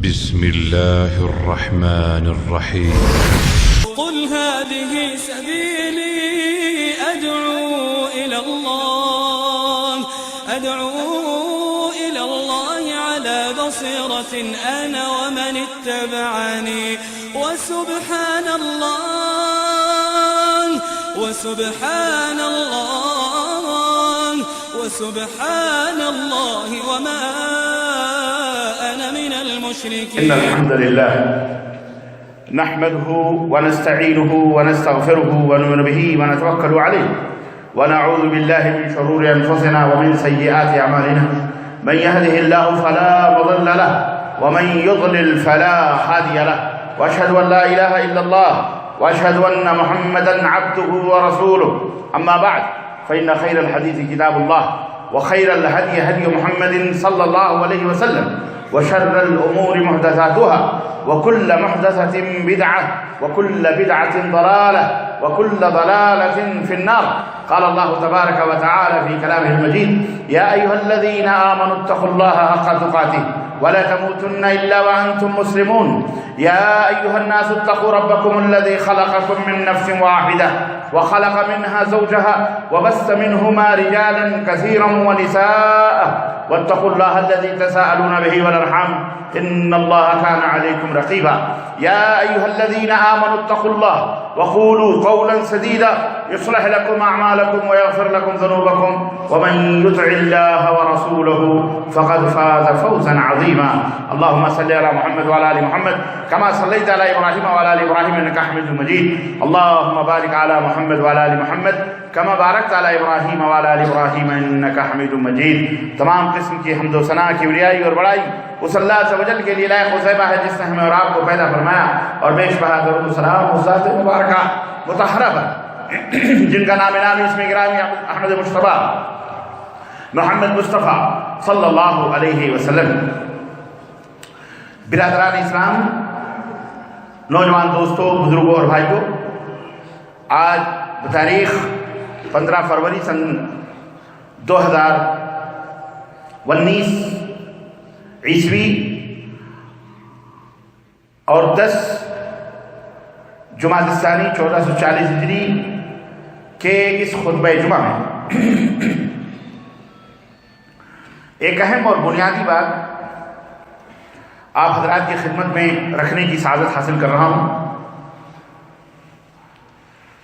بسم الله الرحمن الرحيم قل هذه سبيلي أدعو إلى الله على بصيرة أنا ومن اتبعني وسبحان الله وما أنا من المشركين. إن الحمد لله نحمده ونستعينه ونستغفره ونؤمن به ونتوكل عليه ونعوذ بالله من شرور أنفسنا ومن سيئات أعمالنا من يهده الله فلا مضل له ومن يضلل فلا هادي له وأشهد أن لا إله إلا الله وأشهد أن محمدا عبده ورسوله. أما بعد فإن خير الحديث كتاب الله وخير الهدي هدي محمد صلى الله عليه وسلم وشر الأمور محدثاتها وكل محدثة بدعة وكل بدعة ضلالة وكل ضلالة في النار. قال الله تبارك وتعالى في كلامه المجيد: يا أيها الذين آمنوا اتقوا الله حق تقاته ولا تموتن إلا وأنتم مسلمون. يا أيها الناس اتقوا ربكم الذي خلقكم من نفس واحدة وخلق منها زوجها وبث منهما رجالا كثيرا ونساء واتقوا الله الذي تساءلون به والأرحام إن الله كان عليكم رقيبا. يا أيها الذين آمنوا اتقوا الله وقولوا قولا سديدا يصلح لكم أعمالكم ويغفر لكم ذنوبكم ومن يطع الله ورسوله فقد فاز فوزا عظيما. اللهم صل على محمد وعلى آل محمد كما صليت على إبراهيم وعلى آل إبراهيم إنك حميد مجيد. اللهم بارك على محمد وعلى آل محمد كما بارکت علی ابراہیم وعلی آل ابراہیم انک حمید مجید. تمام قسم کی حمد و ثنا کی کبریائی اور بڑائی اس اللہ عز و جل کے لیے لائق و زیبہ ہے جس نے ہمیں اور آپ کو پیدا فرمایا اور بیش بہا درود و سلام اس ذات مبارکہ مطہرہ پر جن کا نام اس میں گرامی احمد مصطفیٰ محمد مصطفیٰ صلی اللہ علیہ وسلم. برادران اسلام، نوجوان دوستوں، بزرگوں اور بھائیوں، آج بتاریخ 15 فروری سن 2019 عیسوی اور 10 جمادی الثانی 1440 ہجری کے اس خطبہ جمعہ میں ایک اہم اور بنیادی بات آپ حضرات کی خدمت میں رکھنے کی سعادت حاصل کر رہا ہوں.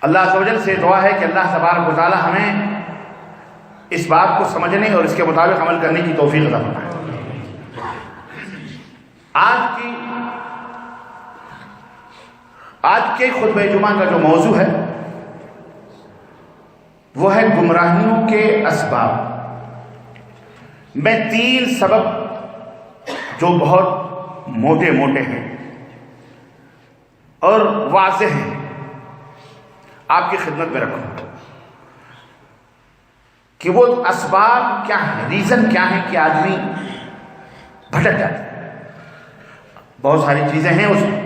اللہ عز و جل سے دعا ہے کہ اللہ تبارک و تعالی ہمیں اس بات کو سمجھنے اور اس کے مطابق عمل کرنے کی توفیق عطا فرمائے. آج کے خطبہ جمعہ کا جو موضوع ہے وہ ہے گمراہیوں کے اسباب. میں 3 سبب جو بہت موٹے ہیں اور واضح ہیں آپ کی خدمت میں رکھوں کہ وہ اسباب کیا ہیں، ریزن کیا ہے کہ آدمی بھٹک جاتا ہے. بہت ساری چیزیں ہیں اس میں،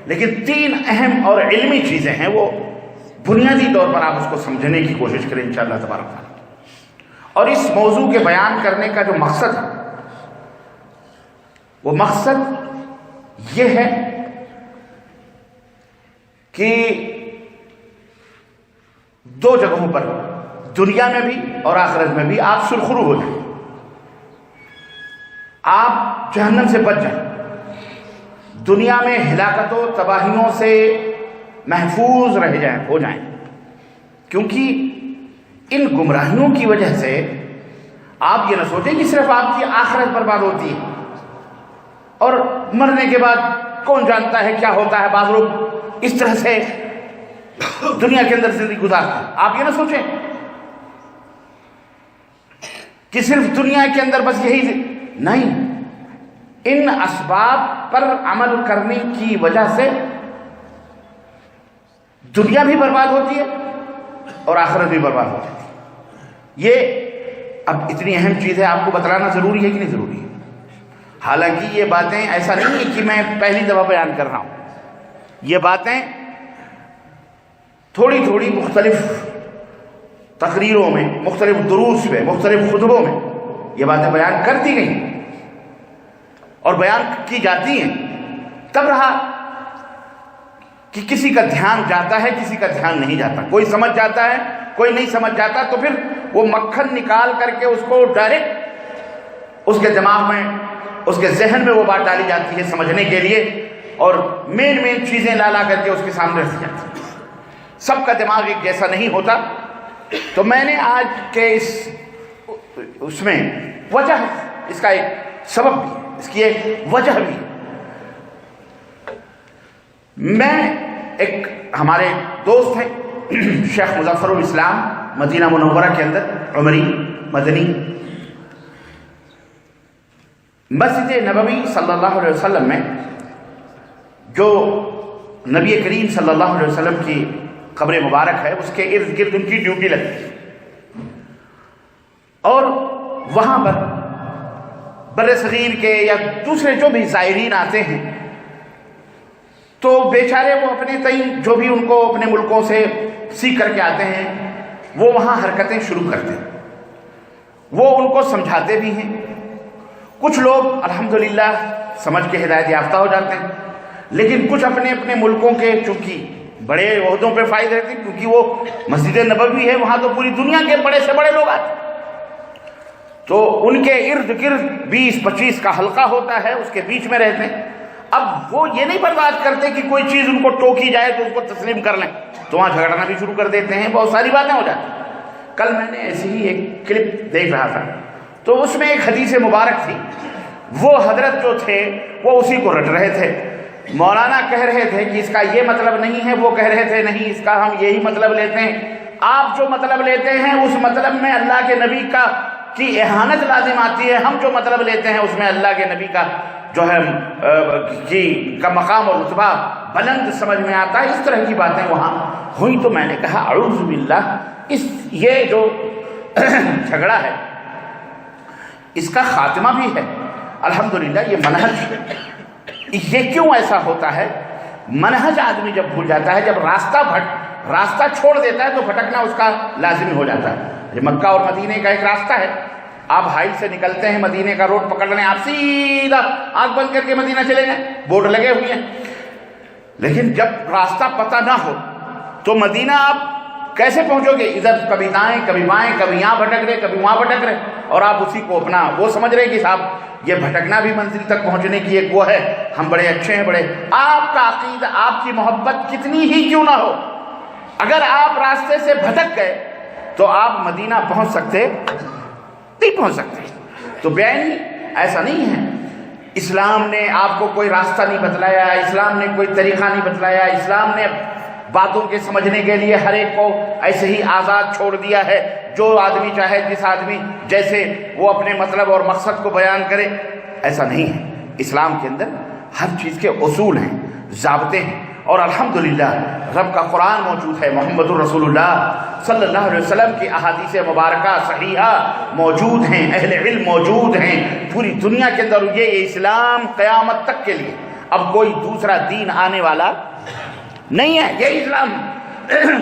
لیکن 3 اہم اور علمی چیزیں ہیں، وہ بنیادی طور پر آپ اس کو سمجھنے کی کوشش کریں انشاءاللہ تبارک تعالیٰ. اور اس موضوع کے بیان کرنے کا جو مقصد ہے وہ مقصد یہ ہے کہ 2 جگہوں پر، دنیا میں بھی اور آخرت میں بھی، آپ سرخرو ہو جائیں، آپ جہنم سے بچ جائیں، دنیا میں ہلاکت و تباہیوں سے محفوظ ہو جائیں. کیونکہ ان گمراہیوں کی وجہ سے آپ یہ نہ سوچیں کہ صرف آپ کی آخرت برباد ہوتی ہے اور مرنے کے بعد کون جانتا ہے کیا ہوتا ہے. بعض لوگ اس طرح سے دنیا کے اندر زندگی گزارتے ہیں. آپ یہ نہ سوچیں کہ صرف دنیا کے اندر بس یہی نہیں، ان اسباب پر عمل کرنے کی وجہ سے دنیا بھی برباد ہوتی ہے اور آخرت بھی برباد ہو جاتی ہے. یہ اب اتنی اہم چیز ہے، آپ کو بتلانا ضروری ہے کہ نہیں ضروری ہے؟ حالانکہ یہ باتیں ایسا نہیں ہے کہ میں پہلی دفعہ بیان کر رہا ہوں، یہ باتیں تھوڑی مختلف تقریروں میں، مختلف دروس میں، مختلف خطبوں میں یہ باتیں بیان کرتی گئی. اور بیان کی جاتی ہیں، تب رہا کہ کسی کا دھیان جاتا ہے، کسی کا دھیان نہیں جاتا، کوئی سمجھ جاتا ہے، کوئی نہیں سمجھ جاتا، تو پھر وہ مکھن نکال کر کے اس کو ڈائریکٹ اس کے دماغ میں، اس کے ذہن میں وہ بات ڈالی جاتی ہے سمجھنے کے لیے، اور مین چیزیں لا کر کے اس کے سامنے رکھی جاتی ہیں۔ سب کا دماغ ایک جیسا نہیں ہوتا۔ تو میں نے آج کے اس میں وجہ، اس کا ایک سبب بھی، اس کی ایک وجہ بھی، میں ایک ہمارے دوست ہیں شیخ مظفر الاسلام، مدینہ منورہ کے اندر عمری مدنی، مسجد نبوی صلی اللہ علیہ وسلم میں جو نبی کریم صلی اللہ علیہ وسلم کی قبر مبارک ہے، اس کے ارد گرد ان کی ڈیوٹی لگتی ہے، اور وہاں پر بر صغیر کے یا دوسرے جو بھی زائرین آتے ہیں تو بیچارے وہ اپنے تئیں جو بھی ان کو اپنے ملکوں سے سیکھ کر کے آتے ہیں وہ وہاں حرکتیں شروع کرتے ہیں، وہ ان کو سمجھاتے بھی ہیں۔ کچھ لوگ الحمدللہ سمجھ کے ہدایت یافتہ ہو جاتے ہیں، لیکن کچھ اپنے اپنے ملکوں کے چونکہ بڑے عہدوں پہ فائز رہتے ہیں، کیونکہ وہ مسجد نبوی ہے، وہاں تو پوری دنیا کے بڑے سے بڑے لوگ آتے ہیں، تو ان کے ارد گرد 20-25 کا حلقہ ہوتا ہے، اس کے بیچ میں رہتے ہیں۔ اب وہ یہ نہیں برداشت کرتے کہ کوئی چیز ان کو ٹوکی جائے تو اس کو تسلیم کر لیں، تو وہاں جھگڑنا بھی شروع کر دیتے ہیں، بہت ساری باتیں ہو جاتی ہیں۔ کل میں نے ایسی ہی ایک کلپ دیکھ رہا تھا، تو اس میں ایک حدیث مبارک تھی، وہ حضرت جو تھے وہ اسی کو رٹ رہے تھے۔ مولانا کہہ رہے تھے کہ اس کا یہ مطلب نہیں ہے، وہ کہہ رہے تھے نہیں اس کا ہم یہی مطلب لیتے ہیں۔ آپ جو مطلب لیتے ہیں اس مطلب میں اللہ کے نبی کی اہانت لازم آتی ہے، ہم جو مطلب لیتے ہیں اس میں اللہ کے نبی کا جو ہے کا مقام اور رتبہ بلند سمجھ میں آتا ہے۔ اس طرح کی باتیں وہاں ہوئی، تو میں نے کہا اعوذ باللہ، یہ جو جھگڑا ہے اس کا خاتمہ بھی ہے الحمدللہ۔ یہ منہج، یہ کیوں ایسا ہوتا ہے؟ منہج آدمی جب بھول جاتا ہے، جب راستہ چھوڑ دیتا ہے تو بھٹکنا اس کا لازمی ہو جاتا ہے۔ یہ مکہ اور مدینے کا ایک راستہ ہے، آپ ہائی سے نکلتے ہیں، مدینے کا روڈ پکڑ لیں، آپ سیدھا آنکھ بند کر کے مدینہ چلے جائیں، بورڈ لگے ہوئے ہیں، لیکن جب راستہ پتہ نہ ہو تو مدینہ آپ کیسے پہنچو گے؟ ادھر کبھی دائیں کبھی بائیں، کبھی یہاں بھٹک رہے کبھی وہاں بھٹک رہے، اور آپ اسی کو اپنا وہ سمجھ رہے کہ صاحب یہ بھٹکنا بھی منزل تک پہنچنے کی ایک وہ ہے، ہم بڑے اچھے ہیں بڑے۔ آپ کا عقیدہ، آپ کی محبت کتنی ہی کیوں نہ ہو، اگر آپ راستے سے بھٹک گئے تو آپ مدینہ پہنچ سکتے نہیں پہنچ سکتے۔ تو بیانی ایسا نہیں ہے، اسلام نے آپ کو کوئی راستہ نہیں بتلایا، اسلام نے کوئی طریقہ نہیں بتلایا، اسلام نے باتوں کے سمجھنے کے لیے ہر ایک کو ایسے ہی آزاد چھوڑ دیا ہے، جو آدمی چاہے جس آدمی جیسے وہ اپنے مطلب اور مقصد کو بیان کرے، ایسا نہیں ہے۔ اسلام کے اندر ہر چیز کے اصول ہیں، ضابطے ہیں، اور الحمدللہ رب کا قرآن موجود ہے، محمد الرسول اللہ صلی اللہ علیہ وسلم کی احادیث مبارکہ صحیحہ موجود ہیں، اہل علم موجود ہیں پوری دنیا کے اندر۔ یہ اسلام قیامت تک کے لیے اب کوئی دوسرا دین آنے والا نہیں ہے، یہ اسلام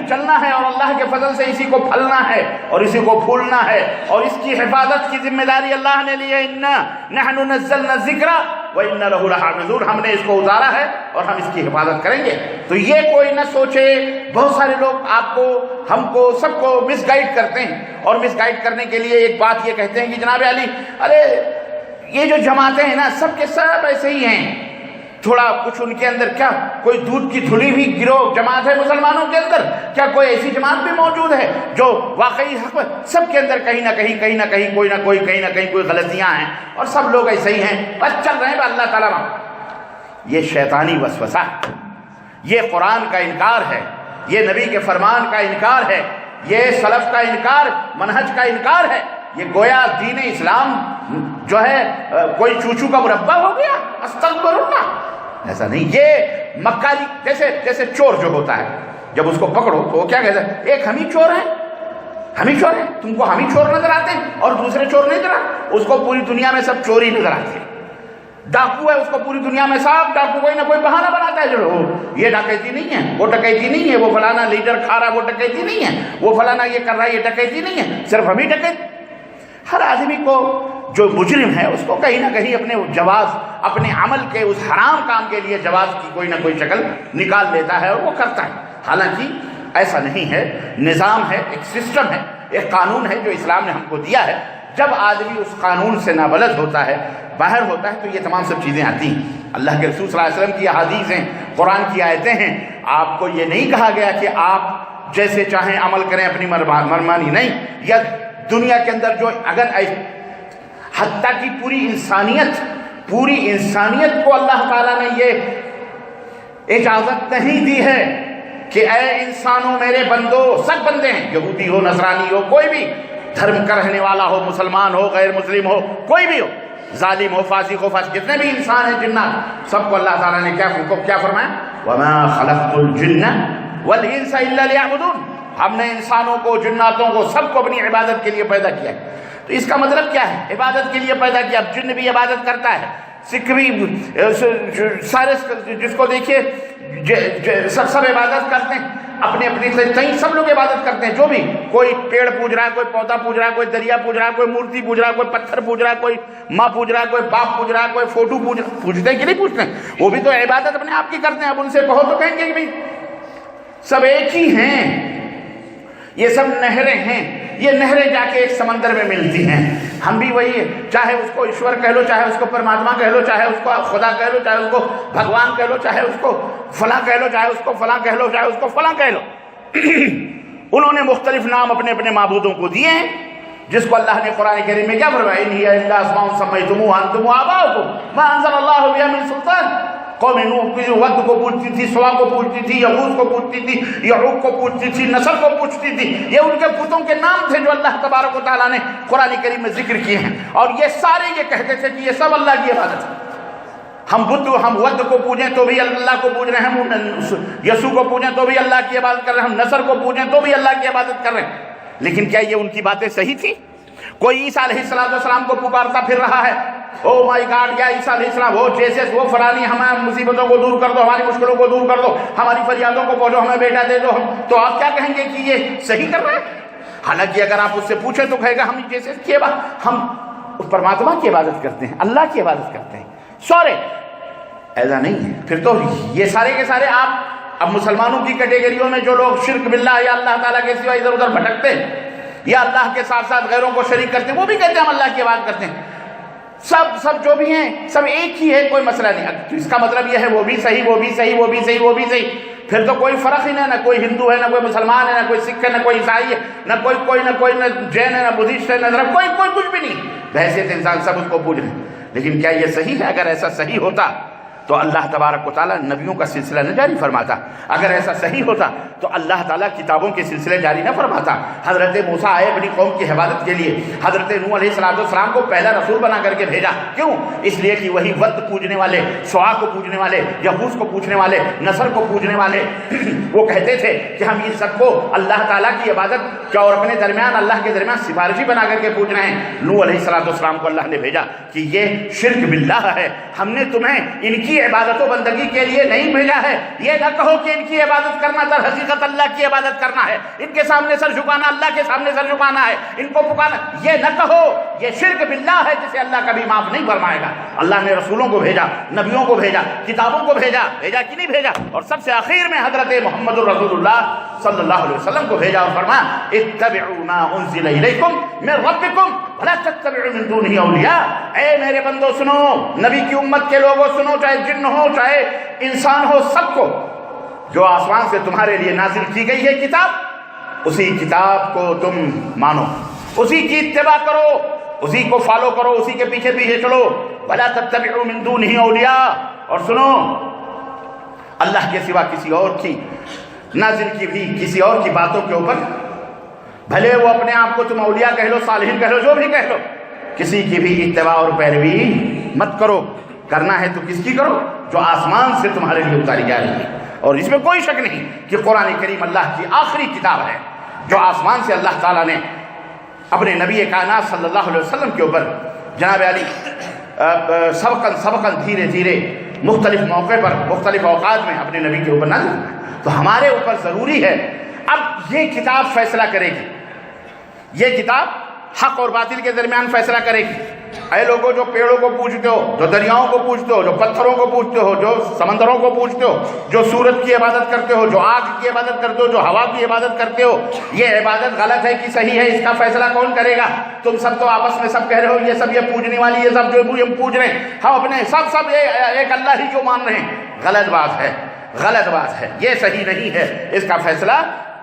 چلنا ہے، اور اللہ کے فضل سے اسی کو پھلنا ہے اور اسی کو پھولنا ہے، اور اس کی حفاظت کی ذمہ داری اللہ نے لی ہے۔ انا نحن نزلنا الذکر وَإِنَّ لَهُ لَحَافِظُونَ، ہم نے اس کو اتارا ہے اور ہم اس کی حفاظت کریں گے۔ تو یہ کوئی نہ سوچے، بہت سارے لوگ آپ کو، ہم کو، سب کو مس گائیڈ کرتے ہیں، اور مس گائیڈ کرنے کے لیے ایک بات یہ کہتے ہیں کہ جناب علی، ارے یہ جو جماعتیں ہیں نا سب کے سب ایسے ہی ہیں، تھوڑا کچھ ان کے اندر کیا کوئی دودھ کی دھلی ہوئی گروہ جماعت ہے مسلمانوں کے اندر؟ کیا کوئی ایسی جماعت بھی موجود ہے جو واقعی حق؟ سب کے اندر کہیں نہ کہیں کوئی غلطیاں ہیں، اور سب لوگ ایسے ہی ہیں، بس چل رہے ہیں اللہ تعالیٰ۔ یہ شیطانی وسوسہ، یہ قرآن کا انکار ہے، یہ نبی کے فرمان کا انکار ہے، یہ سلف کا انکار، منہج کا انکار ہے۔ یہ گویا دین اسلام جو ہے کوئی چوچو کا مربع ہو گیا، استغفر اللہ، ایسا نہیں۔ یہ مکہ جیسے چور جو ہوتا ہے، جب اس کو پکڑو تو وہ کیا کہتا ہے؟ ایک ہم ہی چور ہیں، تم کو ہم ہی چور نظر آتے ہیں اور دوسرے چور نہیں نظر آتے، اس کو پوری دنیا میں سب چور ہی نظر آتے ہیں۔ ڈاکو ہے، اس کو پوری دنیا میں سب ڈاکو کوئی نہ کوئی بہانہ بناتا ہے، جو یہ ڈکیتی نہیں ہے، وہ ڈکیتی نہیں ہے، وہ فلانا لیڈر کھا رہا وہ ڈکیتی نہیں ہے، وہ فلانا یہ کر رہا ہے یہ ڈکیتی نہیں ہے، صرف ہم ہی ڈکیت۔ ہر آدمی کو جو مجرم ہے اس کو کہیں نہ کہیں اپنے جواز، اپنے عمل کے اس حرام کام کے لیے جواز کی کوئی نہ کوئی شکل نکال لیتا ہے اور وہ کرتا ہے. حالانکہ ایسا نہیں ہے. نظام ہے، ایک سسٹم ہے، ایک قانون ہے جو اسلام نے ہم کو دیا ہے. جب آدمی اس قانون سے نابلد ہوتا ہے، باہر ہوتا ہے، تو یہ تمام سب چیزیں آتی ہیں. اللہ کے رسول صلی اللہ علیہ وسلم کی احادیث ہیں، قرآن کی آیتیں ہیں. آپ کو یہ نہیں کہا گیا کہ آپ جیسے چاہیں عمل کریں اپنی مرمانی، نہیں. یا دنیا کے اندر جو اگر حتیٰ کہ پوری انسانیت کو اللہ تعالیٰ نے یہ اجازت نہیں دی ہے کہ اے انسانوں میرے بندو، سب بندے ہیں، یہودی ہو، نصرانی ہو، کوئی بھی دھرم کا رہنے والا ہو، مسلمان ہو، غیر مسلم ہو، کوئی بھی ہو، ظالم ہو، فاسق ہو، جتنے بھی انسان ہیں، جنات، سب کو اللہ تعالیٰ نے کیا فرمایا؟ وَمَا خَلَقْتُ الْجِنَّ وَالْإِنسَ إِلَّا لِيَعْبُدُونَ. ہم نے انسانوں کو، جناتوں کو، سب کو اپنی عبادت کے لیے پیدا کیا ہے. تو اس کا مطلب کیا ہے؟ عبادت کے لیے پیدا کیا. اب جن بھی عبادت کرتا ہے، سکھ بھی، سارے جس کو دیکھیے سب عبادت کرتے ہیں اپنے اپنی، سب لوگ عبادت کرتے ہیں. جو بھی، کوئی پیڑ پوج رہا ہے، کوئی پودا پوج رہا ہے، کوئی دریا پوج رہا ہے، کوئی مورتی پوج رہا ہے، کوئی پتھر پوج رہا ہے، کوئی ماں پوج رہا ہے، کوئی باپ پوج رہا ہے، کوئی فوٹو پوجتے ہیں کہ نہیں پوجتے ہیں؟ وہ بھی تو عبادت اپنے آپ کی کرتے ہیں. اب ان سے کہو تو کہیں گے کہ بھائی سب ایک ہی ہیں، یہ سب نہریں ہیں. یہ نہریں جا کے ایک سمندر میں ملتی ہیں. ہم بھی وہی ہے، چاہے اس کو ایشور کہہ لو، چاہے اس کو پرماتما کہہ لو، چاہے اس کو خدا کہہ لو، چاہے اس کو بھگوان کہہ لو، چاہے اس کو فلاں کہہ لو، چاہے اس کو فلاں کہہ لو، چاہے اس کو فلاں کہہ لو. انہوں نے مختلف نام اپنے اپنے معبودوں کو دیے ہیں، جس کو اللہ نے قرآن کریم میں کیا فرمایا؟ ان ہی الا اسماء سمیتموها انتم وآباؤکم ما انزل اللہ بها من سلطان. قوم نوح کی ود کو پوچھتی تھی، سوا کو پوچھتی تھی، یغوث کو پوچھتی تھی، یعوق کو پوچھتی تھی، نصر کو پوچھتی تھی. یہ ان کے بتوں کے نام تھے جو اللہ تبارک و تعالیٰ نے قرآن کریم میں ذکر کیے ہیں. اور یہ سارے یہ کہتے تھے کہ یہ سب اللہ کی عبادت ہے. ہم ود کو پوجیں تو بھی اللہ کو پوج رہے ہیں، ہم یسوع کو پوجیں تو بھی اللہ کی عبادت کر رہے ہیں، ہم نصر کو پوجیں تو بھی اللہ کی عبادت کر رہے ہیں. لیکن کیا یہ ان کی باتیں صحیح تھی؟ کوئی عیسیٰ علیہ السلام کو پکارتا پھر رہا ہے، او مائی گاڈ، یا عیسیٰ علیہ السلام، وہ جیسس، وہ فلانی، ہماری مصیبتوں کو دور کر دو، ہماری مشکلوں کو دور کر دو، ہماری فریادوں کو پہنچو، ہمیں بیٹا دے دو. تو آپ کیا کہیں گے کہ یہ صحیح کر رہے ہیں؟ حالانکہ اگر آپ اس سے پوچھیں تو کہے گا ہم جیسس کی عبادت، ہم پرماتما کی عبادت کرتے ہیں، اللہ کی عبادت کرتے ہیں. سورے ایسا نہیں ہے. پھر تو یہ سارے کے سارے آپ اب مسلمانوں کی کیٹیگریوں میں جو لوگ شرک باللہ یا اللہ تعالیٰ کے سوا ادھر ادھر بھٹکتے ہیں یا اللہ کے ساتھ ساتھ غیروں کو شریک کرتے ہیں، وہ بھی کہتے ہیں ہم اللہ کی عبادت کرتے ہیں. سب جو بھی ہیں سب ایک ہی ہے، کوئی مسئلہ نہیں. اس کا مطلب یہ ہے وہ بھی صحیح، وہ بھی صحیح، وہ بھی صحیح، وہ بھی صحیح. پھر تو کوئی فرق ہی نہیں، نہ کوئی ہندو ہے، نہ کوئی مسلمان ہے، نہ کوئی سکھ ہے، نہ کوئی عیسائی ہے، نہ کوئی نہ جین ہے، نہ بدھسٹ ہے، نہ کوئی کچھ بھی نہیں. بحیثیت انسان سب اس کو پوج رہے ہیں. لیکن کیا یہ صحیح ہے؟ اگر ایسا صحیح ہوتا تو اللہ تبارک و تعالیٰ نبیوں کا سلسلہ نہ جاری فرماتا. اگر ایسا صحیح ہوتا تو اللہ تعالیٰ کتابوں کے سلسلے جاری نہ فرماتا. حضرت موسیٰ آئے اپنی قوم کی حفاظت کے لیے، حضرت نوح علیہ السلام کو پہلا رسول بنا کر کے بھیجا. کیوں؟ اس لیے کہ وہی ود پوجنے والے، سوا کو پوجنے والے، یغوث کو پوجنے والے، نصر کو پوجنے والے وہ کہتے تھے کہ ہم ان سب کو اللہ تعالیٰ کی عبادت کیا اور اپنے درمیان اللہ کے درمیان سفارشی بنا کر کے پوج رہے ہیں. نوح علیہ السلام کو اللہ نے بھیجا کہ یہ شرک باللہ ہے، ہم نے تمہیں ان کی عبادت و بندگی کے لیے نہیں بھیجا ہے. یہ نہ کہو کہ ان کی عبادت کرنا در حقیقت اللہ کی عبادت کرنا ہے، ان کے سامنے سر جھکانا اللہ کے سامنے سر جھکانا ہے، ان کو پکارنا، یہ نہ کہو. یہ شرک باللہ ہے جسے اللہ کبھی معاف نہیں فرمائے گا. اللہ نے رسولوں کو بھیجا، نبیوں کو بھیجا، کتابوں کو بھیجا کہ نہیں بھیجا؟ اور سب سے آخر میں حضرت محمد الرسول اللہ صلی اللہ علیہ وسلم کو بھیجا اور فرمایا اتبعوا ما انزل الیکم من ربکم ولا تتبعوا من دونه اولیاء. اے میرے بندو سنو، نبی کی امت کے لوگوں سنو، چاہے جن ہو چاہے انسان ہو، سب کو جو آسمان سے تمہارے لیے نازل کی گئی ہے کتاب، اسی کتاب کو تم مانو، اسی کی اتباع کرو، اسی کو فالو کرو، اسی کے پیچھے پیچھے چلو. ولا تتبعوا من دونه اولیاء. اور سنو، اللہ کے سوا کسی اور کی نازل کی بھی کسی اور کی باتوں کے اوپر، بھلے وہ اپنے آپ کو تم اولیاء کہہ لو، صالحین کہہ لو، جو بھی کہہ لو، کسی کی بھی اتباع اور پیروی مت کرو. کرنا ہے تو کس کی کرو؟ جو آسمان سے تمہارے لیے اتاری جا رہی ہے. اور اس میں کوئی شک نہیں کہ قرآن کریم اللہ کی آخری کتاب ہے جو آسمان سے اللہ تعالیٰ نے اپنے نبی کائنات صلی اللہ علیہ وسلم کے اوپر جناب علی سبقاً دھیرے دھیرے مختلف موقع پر مختلف اوقات میں اپنے نبی کے اوپر نازل کرنا ہے. تو ہمارے اوپر ضروری ہے، اب یہ کتاب فیصلہ کرے گی، یہ کتاب حق اور باطل کے درمیان فیصلہ کرے گی. اے لوگوں جو پیڑوں کو پوجتے ہو، جو دریاؤں کو پوجتے ہو، جو پتھروں کو پوجتے ہو، جو سمندروں کو پوجتے ہو، جو سورج کی عبادت کرتے ہو، جو آگ کی عبادت کرتے ہو، جو ہوا کی عبادت کرتے ہو، یہ عبادت غلط ہے کہ صحیح ہے، اس کا فیصلہ کون کرے گا؟ تم سب تو آپس میں سب کہہ رہے ہو یہ سب یہ پوجنے والی، یہ سب جو ہم پوج رہے ہیں، ہم اپنے سب ایک اللہ ہی کو مان رہے ہیں۔ غلط بات ہے، غلط بات ہے، یہ صحیح نہیں ہے۔ اس کا فیصلہ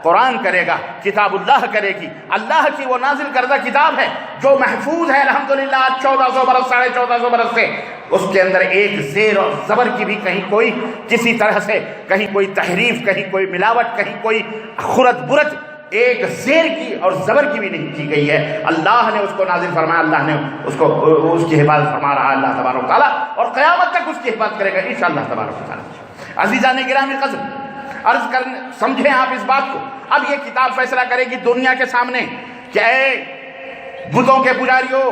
قرآن کرے گا، کتاب اللہ کرے گی۔ اللہ کی وہ نازل کردہ کتاب ہے جو محفوظ ہے الحمدللہ 1400 برس 1450 برس سے، اس کے اندر ایک زیر اور زبر کی بھی کہیں کوئی کسی طرح سے کہیں کوئی تحریف، کہیں کوئی ملاوٹ، کہیں کوئی خرد برد ایک زیر کی اور زبر کی بھی نہیں کی گئی ہے۔ اللہ نے اس کو نازل فرمایا، اللہ نے اس کی حفاظت فرما رہا ہے اللہ تبارک و تعالیٰ، اور قیامت تک اس کی حفاظت کرے گا انشاءاللہ تبارک و تعالیٰ۔ عزیزان گرامی قدر، عرض کرنے سمجھیں آپ اس بات کو۔ اب یہ کتاب فیصلہ کرے گی دنیا کے سامنے کہ اے بتوں کے پجاریوں،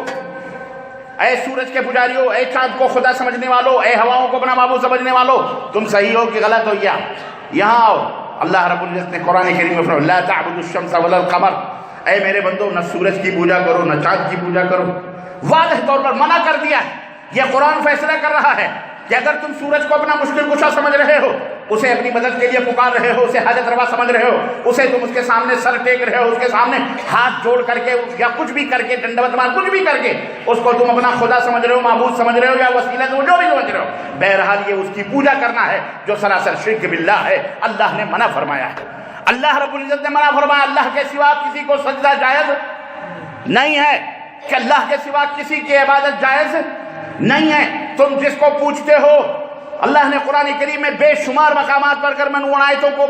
اے سورج کے پجاریوں، اے چاند کو خدا سمجھنے والوں، اے ہواؤں کو اپنا معبود سمجھنے والوں، تم صحیح ہو کہ غلط ہو گیا؟ یہاں آؤ، اللہ رب العزت نے قرآن کریم میں فرمایا لا تعبدوا الشمس ولا القمر، اے میرے بندو نہ سورج کی پوجا کرو نہ چاند کی پوجا کرو۔ واضح طور پر منع کر دیا ہے۔ یہ قرآن فیصلہ کر رہا ہے کہ اگر تم سورج کو اپنا مشکل کشا سمجھ رہے ہو، اسے اپنی مدد کے لیے پکار رہے ہو، اسے حاجت روا سمجھ رہے ہو، اسے تم اس کے سامنے سر ٹیک رہے ہو، اس کے سامنے ہاتھ جوڑ کر کے یا کچھ بھی کر کے ڈنڈوت مار کچھ بھی کر کے اس کو تم اپنا خدا سمجھ رہے ہو، معبود سمجھ رہے ہو یا وسیلہ جو بھی سمجھ رہے ہو، بہرحال یہ اس کی پوجا کرنا ہے جو سراسر شرک باللہ ہے۔ اللہ نے منع فرمایا ہے، اللہ رب العزت نے منع فرمایا۔ اللہ کے سوا کسی کو سجدہ جائز نہیں ہے، کہ اللہ کے سوا کسی کی عبادت جائز نہیں ہے۔ تم جس کو پوچھتے ہو، اللہ نے قرآن کریم میں بے شمار مقامات پر، اگر میں ان آیتوں کو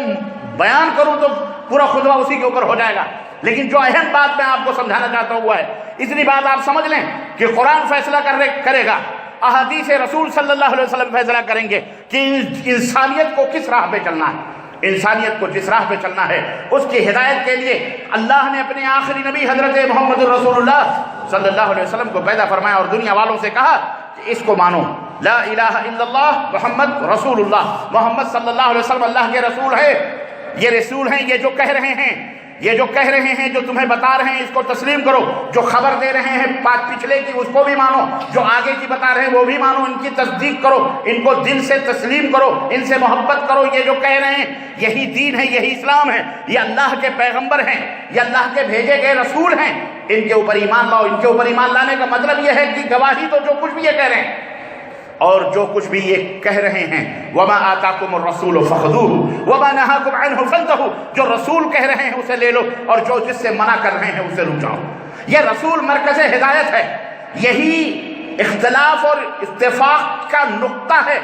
بیان کروں تو پورا خطبہ اسی کے اوپر ہو جائے گا، لیکن جو اہم بات میں آپ کو سمجھانا چاہتا ہوں وہ ہے، اتنی بات آپ سمجھ لیں کہ قرآن فیصلہ کرے گا، احادیث رسول صلی اللہ علیہ وسلم فیصلہ کریں گے کہ انسانیت کو کس راہ پہ چلنا ہے۔ انسانیت کو جس راہ پہ چلنا ہے اس کی ہدایت کے لیے اللہ نے اپنے آخری نبی حضرت محمد رسول اللہ صلی اللہ علیہ وسلم کو پیدا فرمایا اور دنیا والوں سے کہا کہ اس کو مانو، لا الہ الا اللہ محمد رسول اللہ، محمد صلی اللہ علیہ وسلم اللہ کے رسول ہے۔ یہ رسول ہیں، یہ جو کہہ رہے ہیں، جو تمہیں بتا رہے ہیں اس کو تسلیم کرو، جو خبر دے رہے ہیں پچھلے کی اس کو بھی مانو، جو آگے کی بتا رہے ہیں وہ بھی مانو، ان کی تصدیق کرو، ان کو دل سے تسلیم کرو، ان سے محبت کرو۔ یہ جو کہہ رہے ہیں یہی دین ہے، یہی اسلام ہے، یہ اللہ کے پیغمبر ہیں، یہ اللہ کے بھیجے گئے رسول ہیں، ان کے اوپر ایمان لاؤ۔ ان کے اوپر ایمان لانے کا مطلب یہ ہے کہ گواہی تو جو کچھ بھی یہ کہہ رہے ہیں اور جو کچھ بھی یہ کہہ رہے ہیں، وَمَا آتَاكُمُ الرَّسُولُ فَخُذُوهُ وَمَا نَهَاكُمْ عَنْهُ فَانْتَهُوا، جو رسول کہہ رہے ہیں اسے لے لو اور جو جس سے منع کر رہے ہیں اسے رک جاؤ۔ یہ رسول مرکز ہدایت ہے، یہی اختلاف اور اتفاق کا نقطہ ہے،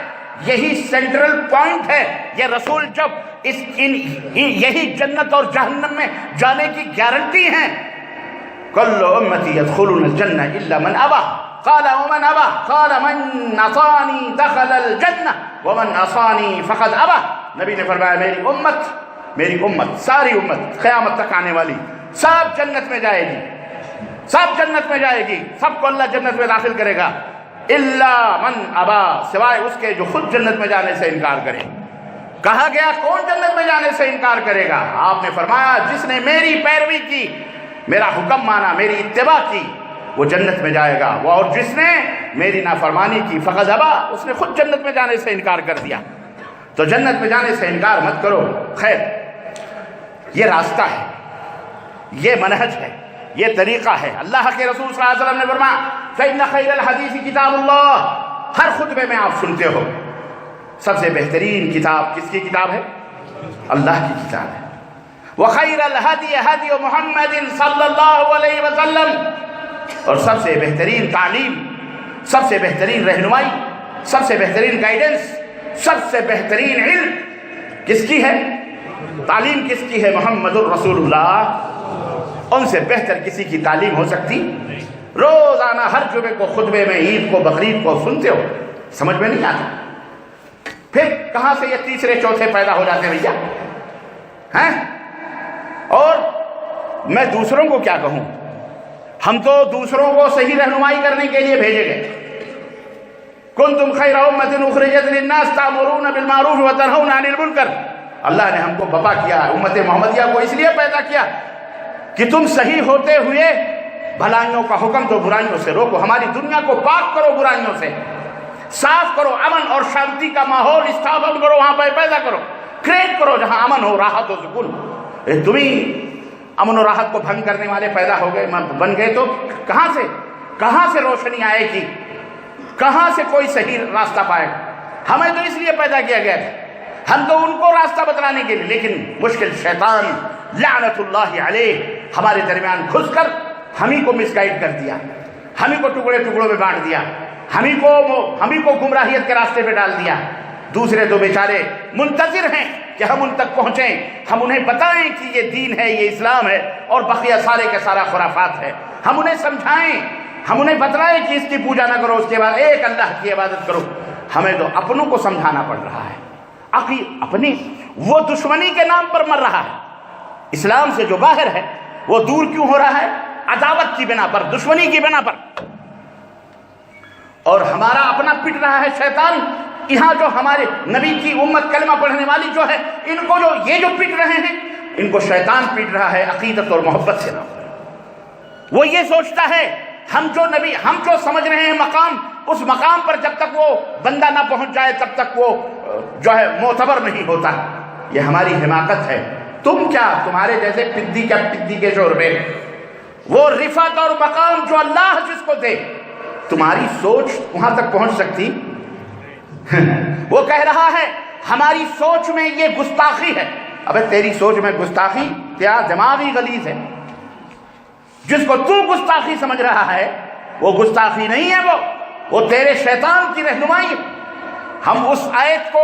یہی سینٹرل پوائنٹ ہے۔ یہ رسول جب یہی جنت اور جہنم میں جانے کی گارنٹی ہیں۔ كُلُّ أُمَّتِي يَدْخُلُونَ الْجَنَّةَ إِلَّا مَنْ أَبَىٰ قال ومن ابى قال من عصاني دخل الجنہ ومن عصاني فقد ابى۔ نبی نے فرمایا میری امت ساری امت قیامت تک آنے والی سب جنت میں جائے گی، سب جنت میں جائے گی، سب کو اللہ جنت میں داخل کرے گا، الا من ابى، سوائے اس کے جو خود جنت میں جانے سے انکار کرے۔ کہا گیا کون جنت میں جانے سے انکار کرے گا؟ آپ نے فرمایا جس نے میری پیروی کی، میرا حکم مانا، میری اتباع کی، وہ جنت میں جائے گا، اور جس نے میری نافرمانی کی فقد ابا، اس نے خود جنت میں جانے سے انکار کر دیا۔ تو جنت میں جانے سے انکار مت کرو۔ خیر، یہ راستہ ہے، یہ منہج ہے، یہ طریقہ ہے۔ اللہ کے رسول صلی اللہ علیہ وسلم نے فرمایا فإن خیر الحدیث کتاب اللہ، ہر خطبے میں آپ سنتے ہو سب سے بہترین کتاب کس کی کتاب ہے؟ اللہ کی کتاب ہے۔ وخیر الہدی ہدی محمد صلی اللہ علیہ وسلم، اور سب سے بہترین تعلیم، سب سے بہترین رہنمائی، سب سے بہترین گائیڈنس، سب سے بہترین علم کس کی ہے؟ تعلیم کس کی ہے؟ محمد الرسول اللہ۔ ان سے بہتر کسی کی تعلیم ہو سکتی؟ روزانہ ہر جمعے کو خطبے میں، عید کو، بقرعید کو سنتے ہو، سمجھ میں نہیں آتا؟ پھر کہاں سے یہ تیسرے چوتھے پیدا ہو جاتے ہیں بھیا؟ ہیں؟ اور میں دوسروں کو کیا کہوں؟ ہم تو دوسروں کو صحیح رہنمائی کرنے کے لیے بھیجے گئے۔ کنتم خیر امۃ اخرجت للناس تأمرون بالمعروف وتنہون عن المنکر، اللہ نے ہم کو بپا کیا، امت محمدیہ کو اس لیے پیدا کیا کہ تم صحیح ہوتے ہوئے بھلائیوں کا حکم دو، برائیوں سے روکو، ہماری دنیا کو پاک کرو برائیوں سے، صاف کرو، امن اور شانتی کا ماحول استعمال کرو، وہاں پہ پیدا کرو، کریٹ کرو جہاں امن ہو، راحت و سکون ہو۔ تم ہی امن و راحت کو بھنگ کرنے والے پیدا ہو گئے، بن گئے تو کہاں سے روشنی آئے گی، کہاں سے کوئی صحیح راستہ پائے گا؟ ہمیں تو اس لیے پیدا کیا گیا تھا، ہم تو ان کو راستہ بتلانے کے لیے، لیکن مشکل شیطان لعنت اللہ علیہ ہمارے درمیان گھس کر ہم ہی کو مس گائیڈ کر دیا، ہم ہی کو ٹکڑے ٹکڑوں میں بانٹ دیا، ہم ہی کو گمراہیت کے راستے پہ ڈال دیا۔ دوسرے تو بیچارے منتظر ہیں کہ ہم ان تک پہنچیں، ہم انہیں بتائیں کہ یہ دین ہے، یہ اسلام ہے، اور بقیہ سارے کے سارا خرافات ہے، ہم انہیں سمجھائیں، ہم انہیں بتلائیں کہ اس کی پوجا نہ کرو، اس کے بعد ایک اللہ کی عبادت کرو۔ ہمیں تو اپنوں کو سمجھانا پڑ رہا ہے، اپنی وہ دشمنی کے نام پر مر رہا ہے، اسلام سے جو باہر ہے وہ دور کیوں ہو رہا ہے؟ عداوت کی بنا پر، دشمنی کی بنا پر، اور ہمارا اپنا پٹ رہا ہے شیطان۔ یہاں جو ہمارے نبی کی امت کلمہ پڑھنے والی جو ہے، ان کو جو پٹ رہے ہیں، ان کو شیطان پیٹ رہا ہے عقیدت اور محبت سے۔ وہ یہ سوچتا ہے ہم جو سمجھ رہے ہیں مقام، اس مقام پر جب تک وہ بندہ نہ پہنچ جائے تب تک وہ جو ہے معتبر نہیں ہوتا۔ یہ ہماری حماقت ہے۔ تم کیا، تمہارے جیسے پدی کے شوربے، وہ رفعت اور مقام جو اللہ جس کو دے، تمہاری سوچ وہاں تک پہنچ سکتی؟ وہ کہہ رہا ہے ہماری سوچ میں یہ گستاخی ہے۔ ابے تیری سوچ میں گستاخی کیا؟ دماغی غلیظ ہے۔ جس کو تو گستاخی سمجھ رہا ہے وہ گستاخی نہیں ہے، وہ تیرے شیطان کی رہنمائی ہے۔ ہم اس آیت کو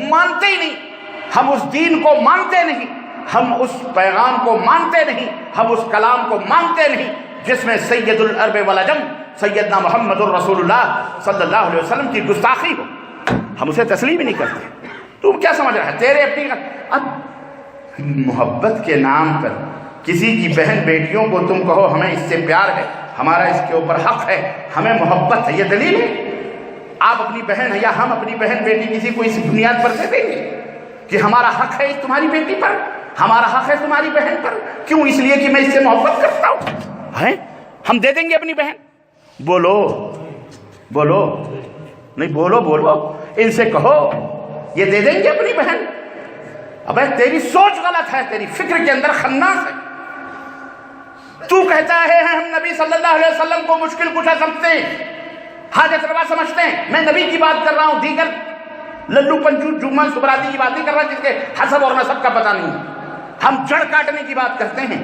مانتے ہی نہیں، ہم اس دین کو مانتے نہیں، ہم اس پیغام کو مانتے نہیں، ہم اس کلام کو مانتے نہیں جس میں سید العرب والعجم سیدنا محمد الرسول اللہ صلی اللہ علیہ وسلم کی گستاخی ہو۔ ہم اسے تسلیم ہی نہیں کرتے۔ تم کیا سمجھ رہا ہے؟ تیرے اپنی اب محبت کے نام پر کسی کی بہن بیٹیوں کو تم کہو ہمیں اس سے پیار ہے، ہمارا اس کے اوپر حق ہے، ہمیں محبت ہے، یہ دلیل ہے؟ آپ اپنی بہن یا ہم اپنی بہن بیٹی کسی کو اس بنیاد پر دے دیں گے کہ ہمارا حق ہے تمہاری بیٹی پر، ہمارا حق ہے تمہاری بہن پر؟ کیوں؟ اس لیے کہ میں اس سے محبت کرتا ہوں۔ ہم دے دیں گے اپنی بہن؟ بولو نہیں، بولو ان سے کہو یہ دے دیں گے اپنی بہن؟ ابے تیری سوچ غلط ہے، تیری فکر کے اندر خناس ہے۔ تو کہتا ہے ہم نبی صلی اللہ علیہ وسلم کو مشکل کشا سمجھتے ہیں، حاجت روا سمجھتے ہیں۔ میں نبی کی بات کر رہا ہوں، دیگر للو پنجو جمعہ سبراتی کی بات نہیں کر رہا جس کے حسب اور نسب کا پتہ نہیں۔ ہم جڑ کاٹنے کی بات کرتے ہیں،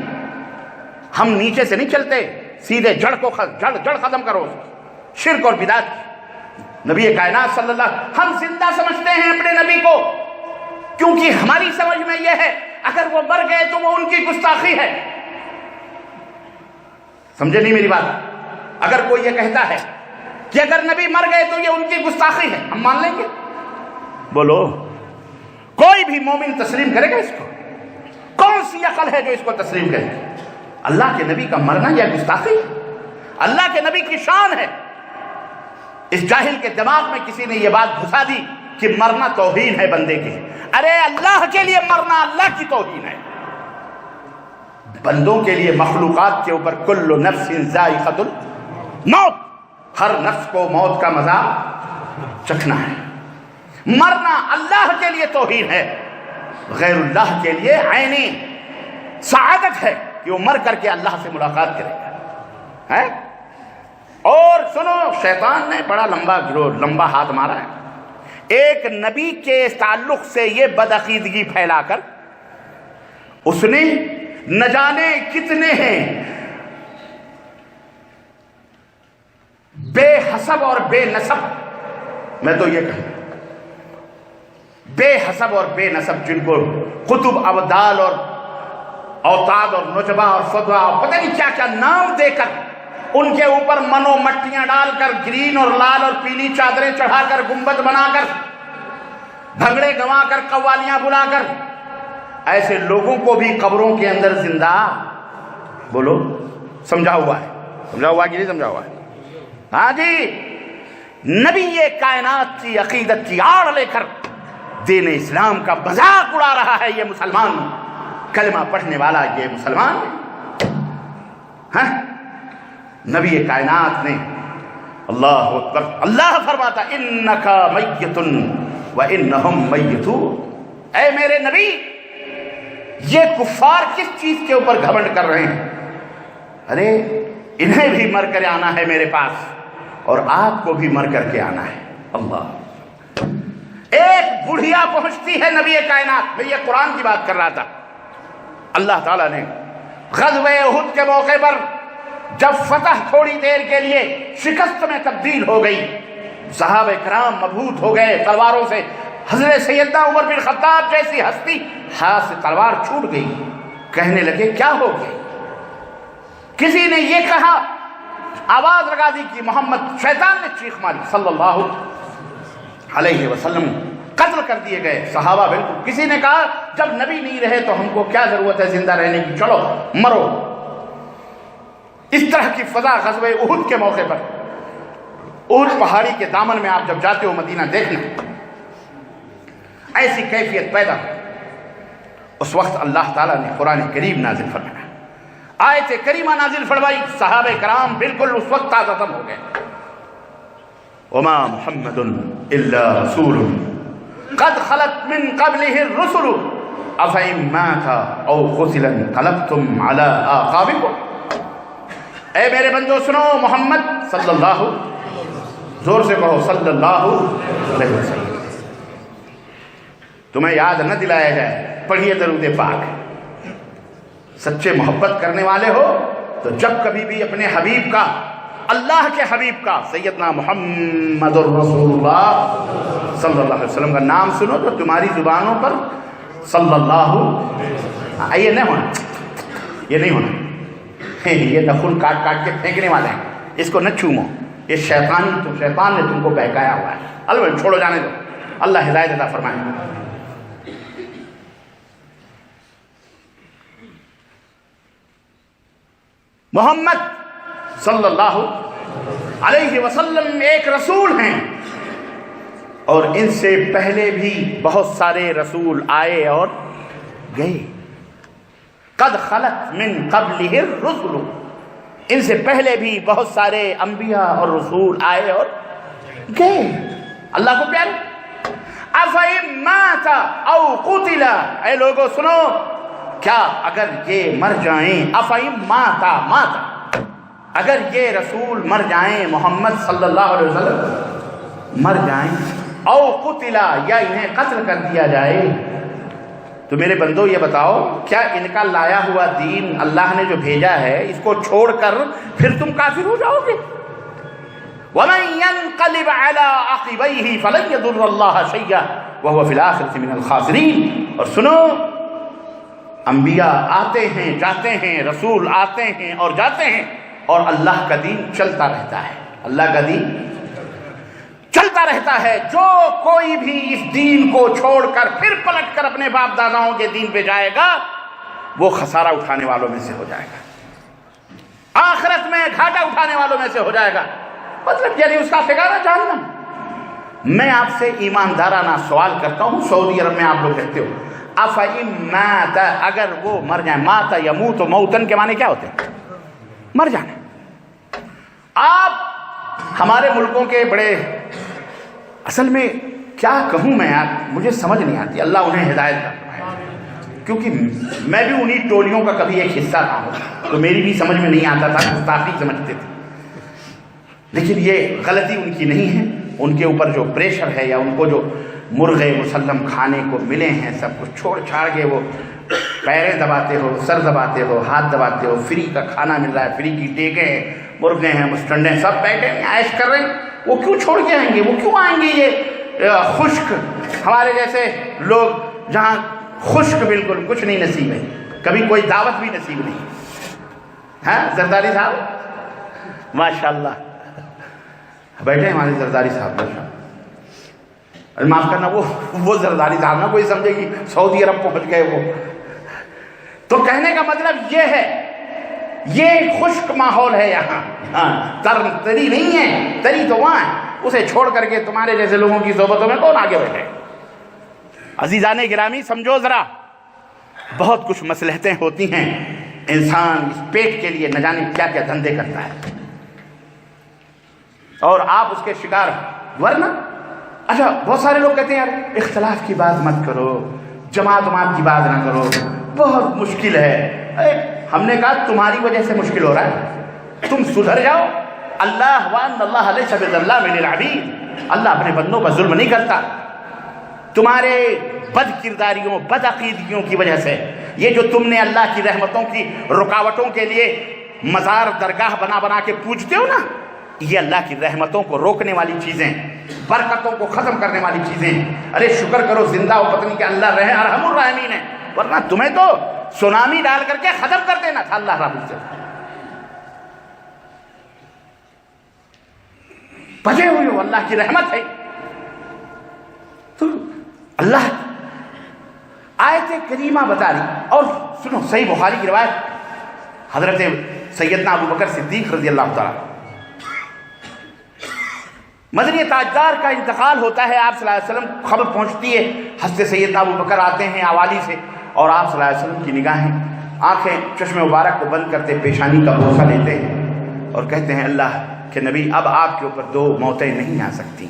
ہم نیچے سے نہیں چلتے، سیدھے جڑ ختم کرو، شرک اور بدعت۔ نبی کائنات صلی اللہ، ہم زندہ سمجھتے ہیں اپنے نبی کو، کیونکہ ہماری سمجھ میں یہ ہے اگر وہ مر گئے تو وہ ان کی گستاخی ہے۔ سمجھے نہیں میری بات؟ اگر کوئی یہ کہتا ہے کہ اگر نبی مر گئے تو یہ ان کی گستاخی ہے، ہم مان لیں گے؟ بولو، کوئی بھی مومن تسلیم کرے گا اس کو؟ کون سی عقل ہے جو اس کو تسلیم کرے گی؟ اللہ کے نبی کا مرنا یہ گستاخی ہے، اللہ کے نبی کی شان ہے۔ اس جاہل کے دماغ میں کسی نے یہ بات گھسا دی کہ مرنا توہین ہے بندے کی۔ ارے اللہ کے لیے مرنا اللہ کی توہین ہے، بندوں کے لیے، مخلوقات کے اوپر کل نفس ذائقۃ الموت، ہر نفس کو موت کا مزہ چکھنا ہے۔ مرنا اللہ کے لیے توہین ہے، غیر اللہ کے لیے عینی سعادت ہے کہ وہ مر کر کے اللہ سے ملاقات کرے گا۔ اور سنو، شیطان نے بڑا لمبا ہاتھ مارا ہے۔ ایک نبی کے تعلق سے یہ بدعقیدگی پھیلا کر اس نے نہ جانے کتنے ہیں بے حسب اور بے نسب، میں تو یہ کہوں بے حسب اور بے نسب، جن کو قطب ابدال اور اوتاد اور نجبہ اور فدوہ اور پتہ نہیں کیا کیا نام دے کر ان کے اوپر منو مٹیاں ڈال کر، گرین اور لال اور پیلی چادریں چڑھا کر، گنبد بنا کر، بھنگڑے گوا کر، قوالیاں بلا کر، ایسے لوگوں کو بھی قبروں کے اندر زندہ، بولو سمجھا ہوا ہے کہ نہیں سمجھا ہوا ہے؟ ہاں جی، نبی یہ کائنات کی عقیدت کی آڑ لے کر دین اسلام کا مذاق اڑا رہا ہے یہ مسلمان، کلمہ پڑھنے والا یہ مسلمان۔ نبی کائنات نے اللہ اکبر، اللہ فرماتا انکا میت وانہم میتون، اے میرے نبی یہ کفار کس چیز کے اوپر گھمنڈ کر رہے ہیں؟ ارے انہیں بھی مر کر آنا ہے میرے پاس، اور آپ کو بھی مر کر کے آنا ہے۔ اللہ، ایک بڑھیا پہنچتی ہے نبی کائنات، میں یہ قرآن کی بات کر رہا تھا، اللہ تعالیٰ نے غزوہ احد کے موقع پر جب فتح تھوڑی دیر کے لیے شکست میں تبدیل ہو گئی، صحابہ کرام مبہوت ہو گئے تلواروں سے، حضرت سیدنا عمر بن خطاب جیسی ہستی ہاتھ سے تلوار چھوٹ گئی، کہنے لگے کیا ہو گیا؟ کسی نے یہ کہا، آواز لگا دی کہ محمد، شیطان نے چیخ ماری، صلی اللہ علیہ وسلم قتل کر دیے گئے۔ صحابہ بالکل، کسی نے کہا جب نبی نہیں رہے تو ہم کو کیا ضرورت ہے زندہ رہنے کی، چلو مرو۔ اس طرح کی فضا غزوہ احد کے موقع پر، احد پہاڑی کے دامن میں آپ جب جاتے ہو مدینہ دیکھنا، ایسی کیفیت پیدا ہو۔ اس وقت اللہ تعالیٰ نے قرآن کریم نازل فرمایا، آیت کریمہ نازل فرمائی، صحابہ کرام بالکل اس وقت تازہ دم ہو گئے۔ وما محمد الا رسول قد خلت من قبله الرسل افإن مات او قتل انقلبتم على اعقابكم۔ اے میرے بندو سنو، محمد صلی اللہ، زور سے کہو صلی اللہ علیہ وسلم، تمہیں یاد نہ دلایا جائے، پڑھیے درود پاک۔ سچے محبت کرنے والے ہو تو جب کبھی بھی اپنے حبیب کا، اللہ کے حبیب کا، سیدنا محمد الرسول اللہ صلی اللہ علیہ وسلم کا نام سنو تو تمہاری زبانوں پر صلی اللہ، یہ نہیں ہونا، یہ نہیں ہونا، یہ نخل کاٹ کاٹ کے پھینکنے والے ہیں، اس کو نہ چومو، یہ شیطان نے تم کو بہکایا ہوا ہے۔ البتہ چھوڑو، جانے دو، اللہ ہدایت عطا فرمائے۔ محمد صلی اللہ علیہ وسلم ایک رسول ہیں، اور ان سے پہلے بھی بہت سارے رسول آئے اور گئے۔ قد خلت من قبلہ الرسل، ان سے پہلے بھی بہت سارے انبیاء اور رسول آئے اور گئے۔ اللہ کو پیارے، افإن مات او قتل، اے لوگوں سنو، کیا اگر یہ مر جائیں، افإن مات، اگر یہ رسول مر جائیں، محمد صلی اللہ علیہ وسلم مر جائیں، او قتل، یا انہیں قتل کر دیا جائے، تو میرے بندو یہ بتاؤ، کیا ان کا لایا ہوا دین اللہ نے جو بھیجا ہے اس کو چھوڑ کر پھر تم کافر ہو جاؤ گے؟ وَمَن يَنْقَلِبْ عَلَىٰ عَقِبَيْهِ فَلَن يَضُرَّ اللَّهَ شَيْئًا وَهُوَ فِي الْآخِرَةِ مِنَ الْخَاسِرِينَ۔ اور سنو، انبیاء آتے ہیں جاتے ہیں، رسول آتے ہیں اور جاتے ہیں، اور اللہ کا دین چلتا رہتا ہے، اللہ کا دین چلتا رہتا ہے۔ جو کوئی بھی اس دین کو چھوڑ کر پھر پلٹ کر اپنے باپ داداؤں کے دین پہ جائے گا، وہ خسارہ اٹھانے والوں میں سے ہو جائے گا، آخرت میں گھاٹا اٹھانے والوں میں سے ہو جائے گا، مطلب یعنی اس کا ٹھکانہ جہنم۔ میں آپ سے ایماندارانہ سوال کرتا ہوں، سعودی عرب میں آپ لوگ رہتے ہو، افإن مات، اگر وہ مر جائیں، مات یموت، موتن کے معنی کیا ہوتے ہیں؟ مر جانا۔ آپ ہمارے ملکوں کے بڑے، اصل میں کیا کہوں میں یار، مجھے سمجھ نہیں آتی، اللہ انہیں ہدایت کرتا ہے، کیونکہ میں بھی انہی ٹولیوں کا کبھی ایک حصہ تھا، تو میری بھی سمجھ میں نہیں آتا تھا، گستاخی سمجھتے تھے، لیکن یہ غلطی ان کی نہیں ہے، ان کے اوپر جو پریشر ہے یا ان کو جو مرغے مسلم کھانے کو ملے ہیں، سب کچھ چھوڑ چھاڑ کے وہ پیریں دباتے ہو، سر دباتے ہو، ہاتھ دباتے ہو، فری کا کھانا مل رہا ہے، فری کی ٹیکیں ہیں، مرغے ہیں، مسٹنڈے ہیں، سب بیٹھے ہیں عیش کر رہے ہیں، وہ کیوں چھوڑ کے آئیں گے؟ وہ کیوں آئیں گے یہ خشک، ہمارے جیسے لوگ جہاں خشک بالکل کچھ نہیں نصیب ہے، کبھی کوئی دعوت بھی نصیب نہیں، ہاں زرداری صاحب ماشاءاللہ بیٹھے ہیں ہمارے زرداری صاحب، معاف کرنا وہ زرداری صاحب نہ کوئی سمجھے کہ سعودی عرب پہنچ گئے وہ، تو کہنے کا مطلب یہ ہے، یہ خشک ماحول ہے یہاں، تری نہیں ہے، تری تو وہاں ہے، اسے چھوڑ کر کے تمہارے جیسے لوگوں کی صحبتوں میں کون آگے بیٹھے؟ عزیزان گرامی سمجھو ذرا، بہت کچھ مصلحتیں ہوتی ہیں، انسان اس پیٹ کے لیے نہ جانے کیا کیا دھندے کرتا ہے، اور آپ اس کے شکار، ورنہ اچھا بہت سارے لوگ کہتے ہیں یار اختلاف کی بات مت کرو، جماعت کی بات نہ کرو، بہت مشکل ہے۔ ہم نے کہا تمہاری وجہ سے مشکل ہو رہا ہے، تم سدھر جاؤ۔ اللہ وان اللہ لیس بظلام للعبید، اللہ اپنے بندوں پر ظلم نہیں کرتا۔ تمہارے بد کرداریوں، بد عقیدگیوں کی وجہ سے یہ جو تم نے اللہ کی رحمتوں کی رکاوٹوں کے لیے مزار درگاہ بنا بنا کے پوجتے ہو نا، یہ اللہ کی رحمتوں کو روکنے والی چیزیں، برکتوں کو ختم کرنے والی چیزیں۔ ارے شکر کرو زندہ ہو پتنی کہ اللہ ارحم الراحمین ہے، ورنہ تمہیں تو سونامی ڈال کر کے ختم کر دینا تھا اللہ رب سے۔ بچے ہوئے ہو، اللہ کی رحمت ہے۔ تو اللہ آیت کریمہ بتا رہی، اور سنو صحیح بخاری کی روایت، حضرت سیدنا ابو بکر صدیق رضی اللہ تعالیٰ، مدنی تاجدار کا انتقال ہوتا ہے، آپ صلی اللہ علیہ وسلم خبر پہنچتی ہے، حضرت سیدنا ابو بکر آتے ہیں آوالی سے، اور آپ صلی اللہ علیہ وسلم کی نگاہیں، آنکھیں چشم مبارک کو بند کرتے پیشانی کا بوسہ لیتے ہیں اور کہتے ہیں اللہ کہ نبی اب آپ کے اوپر دو موتیں نہیں آ سکتی۔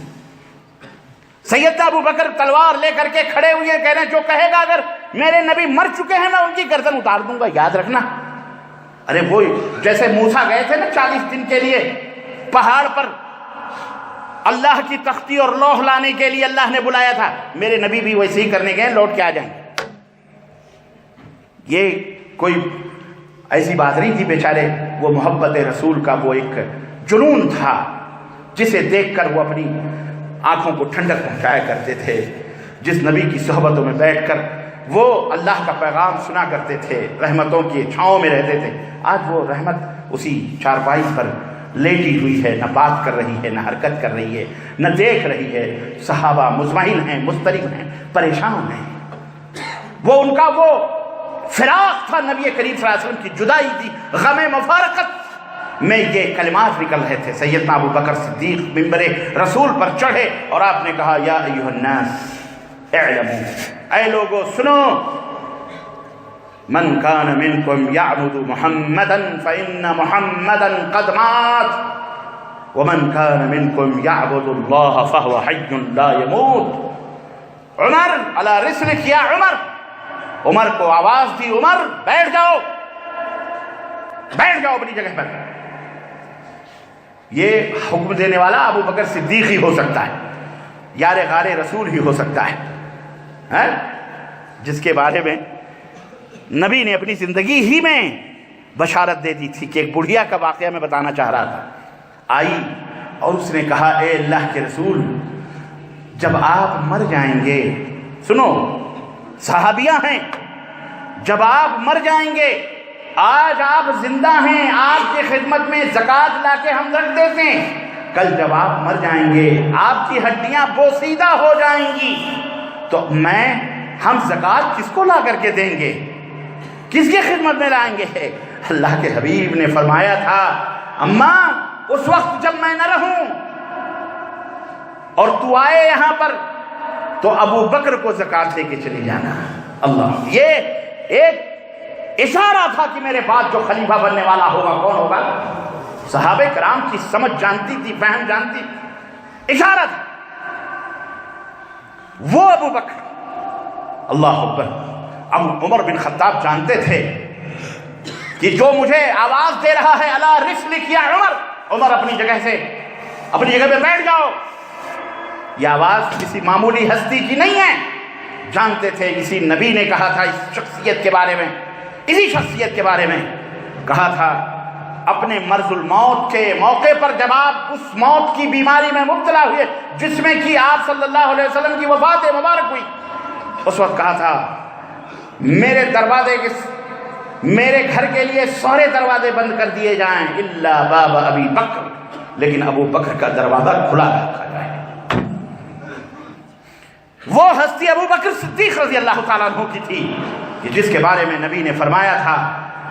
سیدنا ابو بکر تلوار لے کر کے کھڑے ہوئے کہہ رہے ہیں جو کہے گا اگر میرے نبی مر چکے ہیں میں ان کی گردن اتار دوں گا، یاد رکھنا۔ ارے وہ جیسے موسیٰ گئے تھے نا 40 دن کے لیے پہاڑ پر اللہ کی تختی اور لوح لانے کے لیے اللہ نے بلایا تھا، میرے نبی بھی ویسے ہی کرنے گئے، لوٹ کے آ جائیں۔ یہ کوئی ایسی بات نہیں تھی، بیچارے وہ محبت رسول کا وہ ایک جنون تھا جسے دیکھ کر وہ اپنی آنکھوں کو ٹھنڈک پہنچایا کرتے تھے، جس نبی کی صحبتوں میں بیٹھ کر وہ اللہ کا پیغام سنا کرتے تھے، رحمتوں کی چھاؤں میں رہتے تھے۔ آج وہ رحمت اسی چارپائی پر لیٹی ہوئی ہے، نہ بات کر رہی ہے، نہ حرکت کر رہی ہے، نہ دیکھ رہی ہے۔ صحابہ مطمئن ہیں، مضطرب ہیں، پریشان ہیں۔ وہ ان کا وہ فراق تھا، نبی کریم صلی اللہ علیہ وسلم کی جدائی تھی، غم مفارقت میں یہ کلمات نکل رہے تھے۔ سیدنا ابو بکر صدیق ممبر رسول پر چڑھے اور آپ نے کہا یا ایھا الناس اعلموا، اے لوگو سنو، من کان منکم یعبد محمدا فإن محمدا قد مات ومن کان منکم یعبد اللہ فهو حی لا يموت۔ عمر علی رسلک یا عمر، عمر کو آواز دی، عمر بیٹھ جاؤ، بیٹھ جاؤ اپنی جگہ پر۔ یہ حکم دینے والا ابو بکر صدیق ہی ہو سکتا ہے، یار غار رسول ہی ہو سکتا ہے، جس کے بارے میں نبی نے اپنی زندگی ہی میں بشارت دے دی تھی کہ ایک بڑھیا کا واقعہ میں بتانا چاہ رہا تھا۔ آئی اور اس نے کہا اے اللہ کے رسول، جب آپ مر جائیں گے، سنو صحابیہ ہیں، جب آپ مر جائیں گے، آج آپ زندہ ہیں، آپ کی خدمت میں زکوٰۃ لا کے ہم رکھ دیتے ہیں، کل جب آپ مر جائیں گے آپ کی ہڈیاں بوسیدہ ہو جائیں گی، تو ہم زکوٰۃ کس کو لا کر کے دیں گے، کس کی خدمت میں لائیں گے؟ اللہ کے حبیب نے فرمایا تھا اماں اس وقت جب میں نہ رہوں اور تو آئے یہاں پر تو ابو بکر کو زکوٰۃ دے کے چلی جانا۔ اللہ، یہ ایک اشارہ تھا کہ میرے بعد جو خلیفہ بننے والا ہوگا کون ہوگا۔ صحابہ کرام کی سمجھ جانتی تھی، فہم جانتی تھی، اشارہ تھا۔ وہ ابو بکر، اللہ اکبر، اب عمر بن خطاب جانتے تھے کہ جو مجھے آواز دے رہا ہے الا رسلک یا عمر، عمر اپنی جگہ سے اپنی جگہ پہ بیٹھ جاؤ، یہ آواز کسی معمولی ہستی کی نہیں ہے۔ جانتے تھے اسی نبی نے کہا تھا اس شخصیت کے بارے میں، اسی شخصیت کے بارے میں کہا تھا اپنے مرض الموت کے موقع پر، جب آپ اس موت کی بیماری میں مبتلا ہوئے جس میں کہ آپ صلی اللہ علیہ وسلم کی وفات مبارک ہوئی، اس وقت کہا تھا میرے دروازے میرے گھر کے لیے سارے دروازے بند کر دیے جائیں الا باب ابی بکر، لیکن ابو بکر کا دروازہ کھلا رکھا جائے۔ وہ ہستی ابو بکر صدیق رضی اللہ تعالیٰ عنہ کی تھی کہ جس کے بارے میں نبی نے فرمایا تھا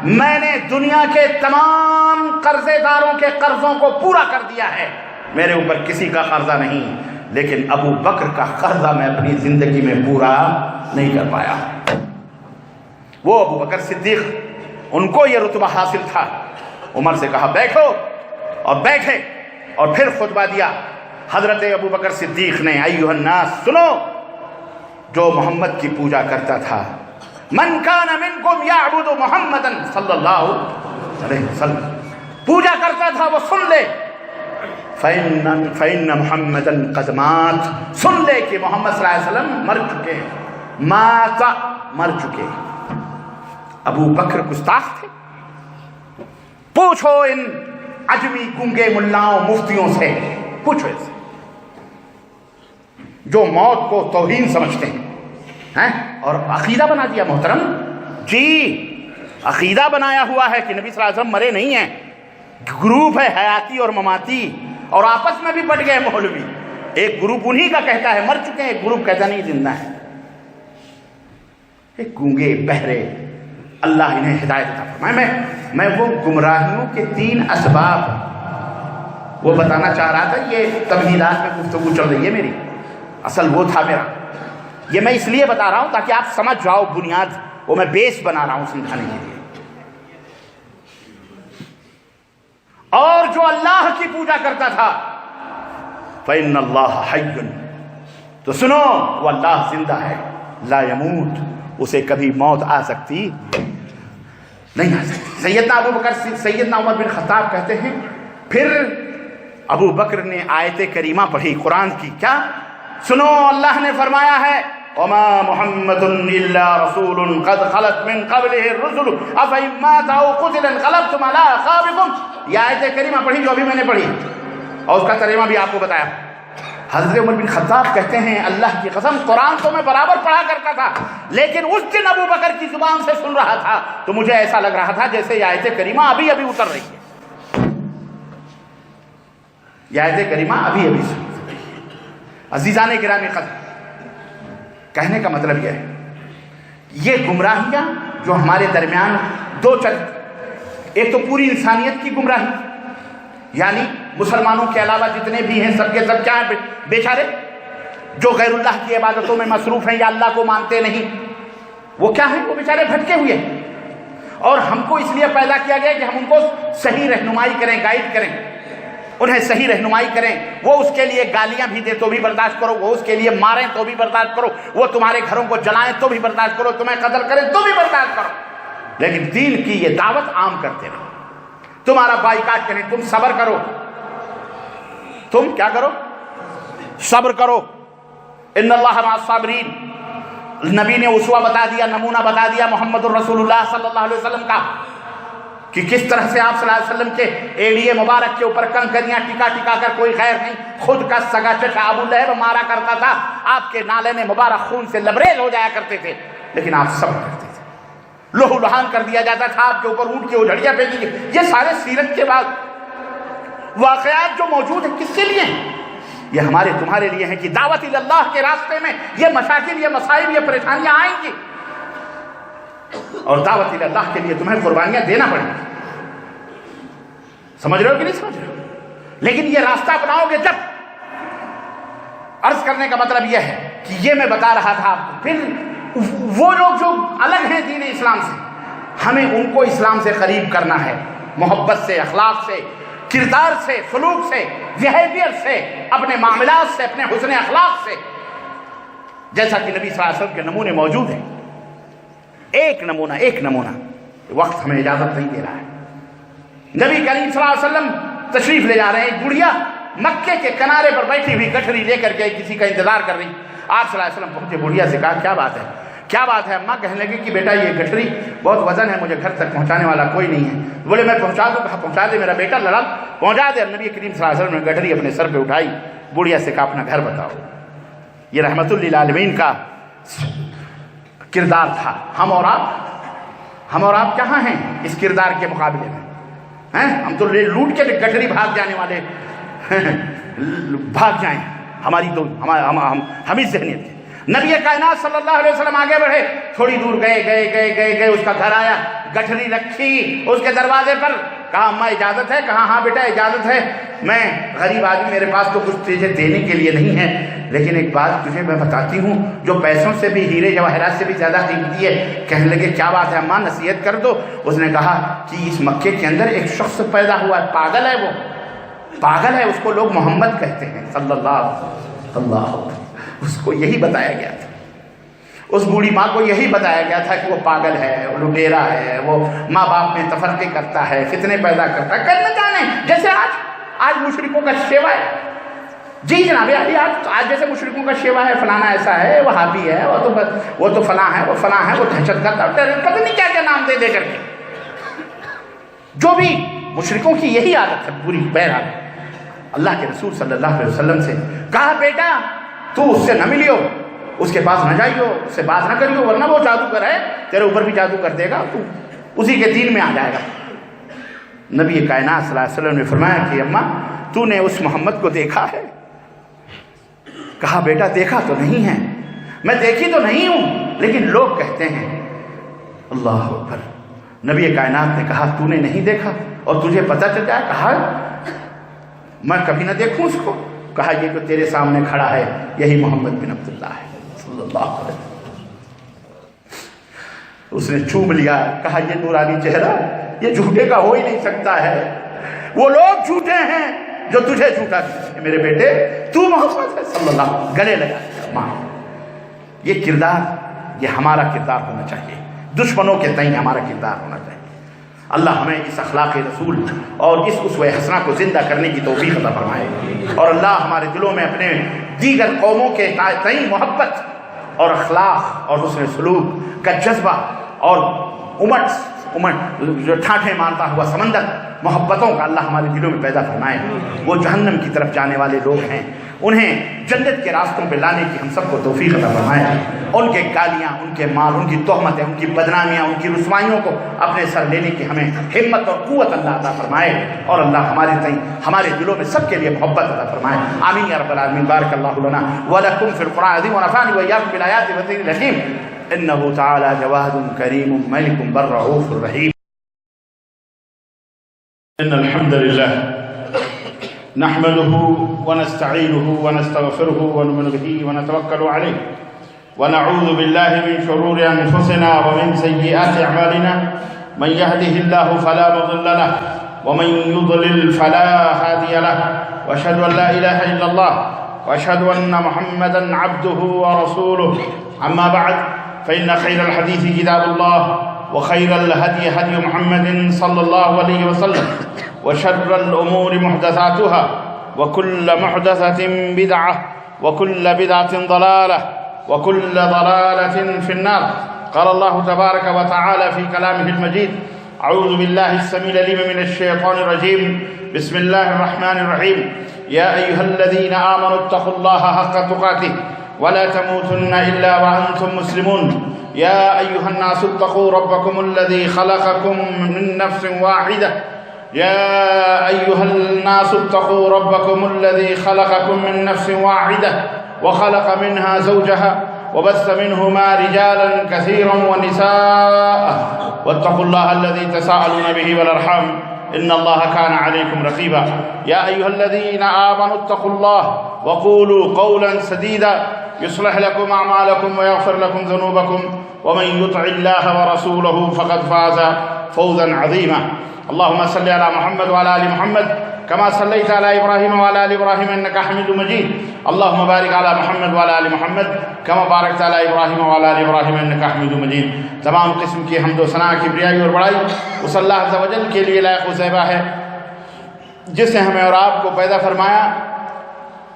میں نے دنیا کے تمام قرضے داروں کے قرضوں کو پورا کر دیا ہے، میرے اوپر کسی کا قرضہ نہیں، لیکن ابو بکر کا قرضہ میں اپنی زندگی میں پورا نہیں کر پایا۔ وہ ابو بکر صدیق، ان کو یہ رتبہ حاصل تھا۔ عمر سے کہا بیٹھو، اور بیٹھے، اور پھر خطبہ دیا حضرت ابو بکر صدیق نے، ایھا الناس، سنو، جو محمد کی پوجا کرتا تھا، من کان منکم یعبد محمدا صلی اللہ علیہ وسلم، پوجا کرتا تھا وہ سن لے، فإن محمدا قد مات، سن لے کہ محمد صلی اللہ علیہ وسلم مر چکے ہیں، مات، مر چکے۔ ابو بکر گستاخ تھے؟ پوچھو ان عجمی گنگے ملاؤں مفتیوں سے، پوچھو ان سے جو موت کو توہین سمجھتے ہیں اور عقیدہ بنا دیا۔ محترم جی، عقیدہ بنایا ہوا ہے کہ نبی صلی اللہ علیہ وسلم مرے نہیں ہیں، گروپ ہے حیاتی اور مماتی، اور آپس میں بھی بٹ گئے مولوی، ایک گروپ انہی کا کہتا ہے مر چکے ہیں، ایک گروپ کہتا نہیں زندہ ہے۔ ایک گونگے بہرے، اللہ انہیں ہدایت عطا فرمائے۔ میں وہ گمراہیوں کے 3 اسباب وہ بتانا چاہ رہا تھا، یہ تمہیدات میں گفتگو چل رہی ہے میری، اصل وہ تھا میرا، یہ میں اس لیے بتا رہا ہوں تاکہ آپ سمجھ جاؤ، بنیاد وہ میں بیس بنا رہا ہوں سمجھانے کے لیے۔ اور جو اللہ کی پوجا کرتا تھا، فإن اللہ حی، تو سنو وہ اللہ زندہ ہے، لا یموت، اسے کبھی موت آ سکتی نہیں آ سکتی۔ سیدنا ابو بکر، سیدنا عمر بن خطاب کہتے ہیں، پھر ابو بکر نے آیت کریمہ پڑھی قرآن کی، کیا؟ سنو، اللہ نے فرمایا ہے، وما محمد الا رسول قد خلت من قبله الرسل افإن مات او قتل انقلبتم على اعقابكم۔ یہ آیت کریمہ پڑھی جو ابھی میں نے پڑھی، اور اس کا ترجمہ بھی آپ کو بتایا۔ حضرت عمر بن خطاب کہتے ہیں، اللہ کی قسم قرآن تو میں برابر پڑھا کرتا تھا، لیکن اس دن ابو بکر کی زبان سے سن رہا تھا تو مجھے ایسا لگ رہا تھا جیسے یہ آیت کریمہ ابھی ابھی اتر رہی ہے، یہ آیت کریمہ ابھی ابھی سن رہی ہے۔ عزیزان گرامی قدر، کہنے کا مطلب یہ ہے، یہ گمراہیاں جو ہمارے درمیان دو چل، ایک تو پوری انسانیت کی گمراہی، یعنی مسلمانوں کے علاوہ جتنے بھی ہیں سب کے سب کیا ہیں؟ بیچارے، جو غیر اللہ کی عبادتوں میں مصروف ہیں یا اللہ کو مانتے نہیں، وہ کیا ہیں؟ وہ بیچارے بھٹکے ہوئے ہیں، اور ہم کو اس لیے پیدا کیا گیا کہ ہم ان کو صحیح رہنمائی کریں، گائیڈ کریں، انہیں صحیح رہنمائی کریں۔ وہ اس کے لیے گالیاں بھی دے تو بھی برداشت کرو، وہ اس کے لیے ماریں تو بھی برداشت کرو، وہ تمہارے گھروں کو جلائیں تو بھی برداشت کرو، تمہیں قتل کریں تو بھی برداشت کرو، لیکن دین کی یہ دعوت عام کرتے رہو۔ تمہارا بائیکاٹ کریں، تم صبر کرو، تم کیا کرو؟ صبر کرو، ان اللہ مع الصابرین۔ نبی نے اسوہ بتا دیا، نمونہ بتا دیا محمد الرسول اللہ صلی اللہ علیہ وسلم کا، کہ کس طرح سے آپ صلی اللہ علیہ وسلم کے ایڑیے مبارک کے اوپر کنکریاں ٹکا ٹکا کر، کوئی غیر نہیں، خود کا سگا چچا ابو لہب مارا کرتا تھا، آپ کے نالے مبارک خون سے لبریز ہو جایا کرتے تھے، لیکن آپ صبر کرتے تھے، لہو لہان کر دیا جاتا تھا آپ کے اوپر، اونٹ کی اجڑیاں پھینکی گئی۔ یہ سارے سیرت کے بعد واقعات جو موجود ہیں کس کے لیے ہیں؟ یہ ہمارے تمہارے لیے ہیں کہ دعوت اللہ کے راستے میں یہ مشاکل، یہ مسائل، یہ پریشانیاں آئیں گی، اور دعوت اللہ کے لیے تمہیں قربانیاں دینا پڑیں گی۔ سمجھ رہے ہو کہ نہیں سمجھ رہے ہو؟ لیکن یہ راستہ اپناؤ گے جب۔ عرض کرنے کا مطلب یہ ہے کہ یہ میں بتا رہا تھا آپ کو، پھر وہ لوگ جو الگ ہیں دین اسلام سے، ہمیں ان کو اسلام سے قریب کرنا ہے، محبت سے، اخلاق سے، کردار سے، سلوک سے، بیہیویئر سے، اپنے معاملات سے، اپنے حسن اخلاق سے، جیسا کہ نبی صلی اللہ علیہ وسلم کے نمونے موجود ہیں۔ ایک نمونہ وقت ہمیں اجازت نہیں دے رہا ہے۔ نبی کریم صلی اللہ علیہ وسلم تشریف لے جا رہے ہیں، ایک بڑھیا مکے کے کنارے پر بیٹھی ہوئی گٹھری لے کر کے کسی کا انتظار کر رہی۔ آپ صلی اللہ علیہ وسلم پہنچے، بڑھیا سے کہا کیا بات ہے، کیا بات ہے اماں؟ کہنے لگی کہ بیٹا یہ گٹھری بہت وزن ہے، مجھے گھر تک پہنچانے والا کوئی نہیں ہے۔ بولے میں پہنچا دوں، کہا پہنچا دے، میرا بیٹا لڑا پہنچا دے۔ نبی کریم صلی اللہ علیہ وسلم نے گٹھری اپنے سر پہ اٹھائی، بڑھیا سے کہا اپنا گھر بتاؤ۔ یہ رحمت للعالمین کا کردار تھا۔ ہم اور آپ کہاں ہیں اس کردار کے مقابلے میں؟ ہم تو لوٹ کے گٹھری بھاگ جانے والے، بھاگ جائیں، ہماری تو ہم اس ذہنیت تھے۔ نبی کائنات صلی اللہ علیہ وسلم آگے بڑھے، تھوڑی دور گئے، اس کا گھر آیا، گٹھری رکھی اس کے دروازے پر، کہا اماں اجازت ہے؟ کہا ہاں بیٹا اجازت ہے، میں غریب آدمی، میرے پاس تو کچھ تجھے دینے کے لیے نہیں ہے، لیکن ایک بات تجھے میں بتاتی ہوں جو پیسوں سے بھی، ہیرے جواہرات سے بھی زیادہ قیمتی ہے۔ کہنے لگے کیا بات ہے اماں، نصیحت کر دو۔ اس نے کہا کہ اس مکے کے اندر ایک شخص پیدا ہوا ہے، پاگل ہے وہ، پاگل ہے، اس کو لوگ محمد کہتے ہیں صلی اللہ اس کو یہی بتایا گیا تھا، اس بوڑھی ماں کو یہی بتایا گیا تھا کہ وہ پاگل ہے، وہ لٹیرا ہے، وہ ماں باپ میں تفرقے کرتا ہے، فتنے پیدا کرتا ہے، کرنا جانے جیسے آج مشرکوں کا شیوا ہے. جی جناب علی، آج جیسے مشرکوں کا شیوا ہے، فلانا ایسا ہے، وہ وہابی ہے، وہ تو فلاں ہے، وہ فلاں ہے، وہ دہشت گرد ہے، پتہ نہیں کیا کیا نام دے دے کر کے. جو بھی مشرکوں کی یہی عادت ہے پوری. بہرحال اللہ کے رسول صلی اللہ علیہ وسلم سے کہا بیٹا تو اس سے نہ ملیو، اس کے پاس نہ جائیو، اس سے بات نہ کریو، ورنہ وہ جادوگر ہے، تیرے اوپر بھی جادو کر دے گا، تو اسی کے دین میں آ جائے گا. نبی کائنات صلی اللہ علیہ وسلم نے فرمایا کہ اماں تو نے اس محمد کو دیکھا ہے؟ کہا بیٹا دیکھا تو نہیں ہے، میں دیکھی تو نہیں ہوں، لیکن لوگ کہتے ہیں. اللہ اکبر. نبی کائنات نے کہا تو نے نہیں دیکھا اور تجھے پتہ چل جائے؟ کہا میں کبھی نہ دیکھوں اس کو. کہا یہ جو تیرے سامنے کھڑا ہے یہی محمد بن عبداللہ ہے صلی اللہ علیہ وسلم. اس نے چوم لیا، کہا یہ نورانی چہرہ یہ جھوٹے کا ہو ہی نہیں سکتا ہے، وہ لوگ جھوٹے ہیں جو تجھے جھوٹا کہتے ہیں، میرے بیٹے تو محمد ہے صلی اللہ علیہ وسلم. گلے لگا ماں. یہ کردار، یہ ہمارا کردار ہونا چاہیے، دشمنوں کے تئیں ہمارا کردار ہونا چاہیے. اللہ ہمیں اس اخلاق رسول اور اس اسوہ حسنہ کو زندہ کرنے کی توفیق عطا فرمائے، اور اللہ ہمارے دلوں میں اپنے دیگر قوموں کے تئیں محبت اور اخلاق اور حسن سلوک کا جذبہ اور امٹ جو ٹھاٹھے مارتا ہوا سمندر محبتوں کا اللہ ہمارے دلوں میں پیدا فرمائے. وہ جہنم کی طرف جانے والے لوگ ہیں، انہیں جنت کے راستوں پہ لانے کی ہم سب کو توفیق عطا فرمائے. ان کے گالیاں، ان کے مال، ان کی تہمتیں، ان کی بدنامیاں، ان کی رسوائیوں کو اپنے سر لینے کی ہمیں ہمت اور قوت اللہ عطا فرمائے، اور اللہ ہمارے دلوں میں سب کے لیے محبت عطا فرمائے. آمین یا رب العالمین. بارک اللہ لنا ولکم فی القرآن العظیم ونفعنی وإیاکم بالآیات والذکر الحکیم. انه تعالی جواد کریم ملک بر رؤوف رحیم. ان الحمد لله نحمده ونستعينه ونستغفره ونؤمن به ونتوكل عليه ونعوذ بالله من شرور انفسنا ومن سيئات اعمالنا. من يهده الله فلا مضل له ومن يضلل فلا هادي له، واشهد ان لا اله الا الله واشهد ان محمدا عبده ورسوله. اما بعد فان خير الحديث كتاب الله وخير الهدي هدي محمد صلى الله عليه وسلم وشر الأمور محدثاتها وكل محدثة بدعة وكل بدعة ضلالة وكل ضلالة في النار. قال الله تبارك وتعالى في كلامه المجيد: أعوذ بالله السميع العليم من الشيطان الرجيم. بسم الله الرحمن الرحيم. يا أيها الذين آمنوا اتقوا الله حق تقاته ولا تموتن إلا وأنتم مسلمون. يا أيها الناس اتقوا ربكم الذي خلقكم من نفس واحدة. يا أيها الناس اتقوا ربكم الذي خلقكم من نفس واحدة وخلق منها زوجها وبث منهما رجالا كثيرا ونساء واتقوا الله الذي تساءلون به والأرحام إن الله كان عليكم رقيبا. يا أيها الذين آمنوا اتقوا الله وقولوا قولا سديدا يصلح لكم أعمالكم ويغفر لكم ذنوبكم ومن يطع الله ورسوله فقد فاز فوزا عظيما. اللهم صل على محمد وعلى آل محمد كما صليت على إبراهيم وعلى آل إبراهيم إنك حميد مجيد. اللهم بارك على محمد وعلى آل محمد كما باركت على إبراهيم وعلى آل إبراهيم إنك حميد مجيد. تمام قسم کی حمد و ثنا، کبریائی اور بڑائی اس اللہ عز و جل کے لیے لائق و زیبا ہے جس نے ہمیں اور آپ کو پیدا فرمایا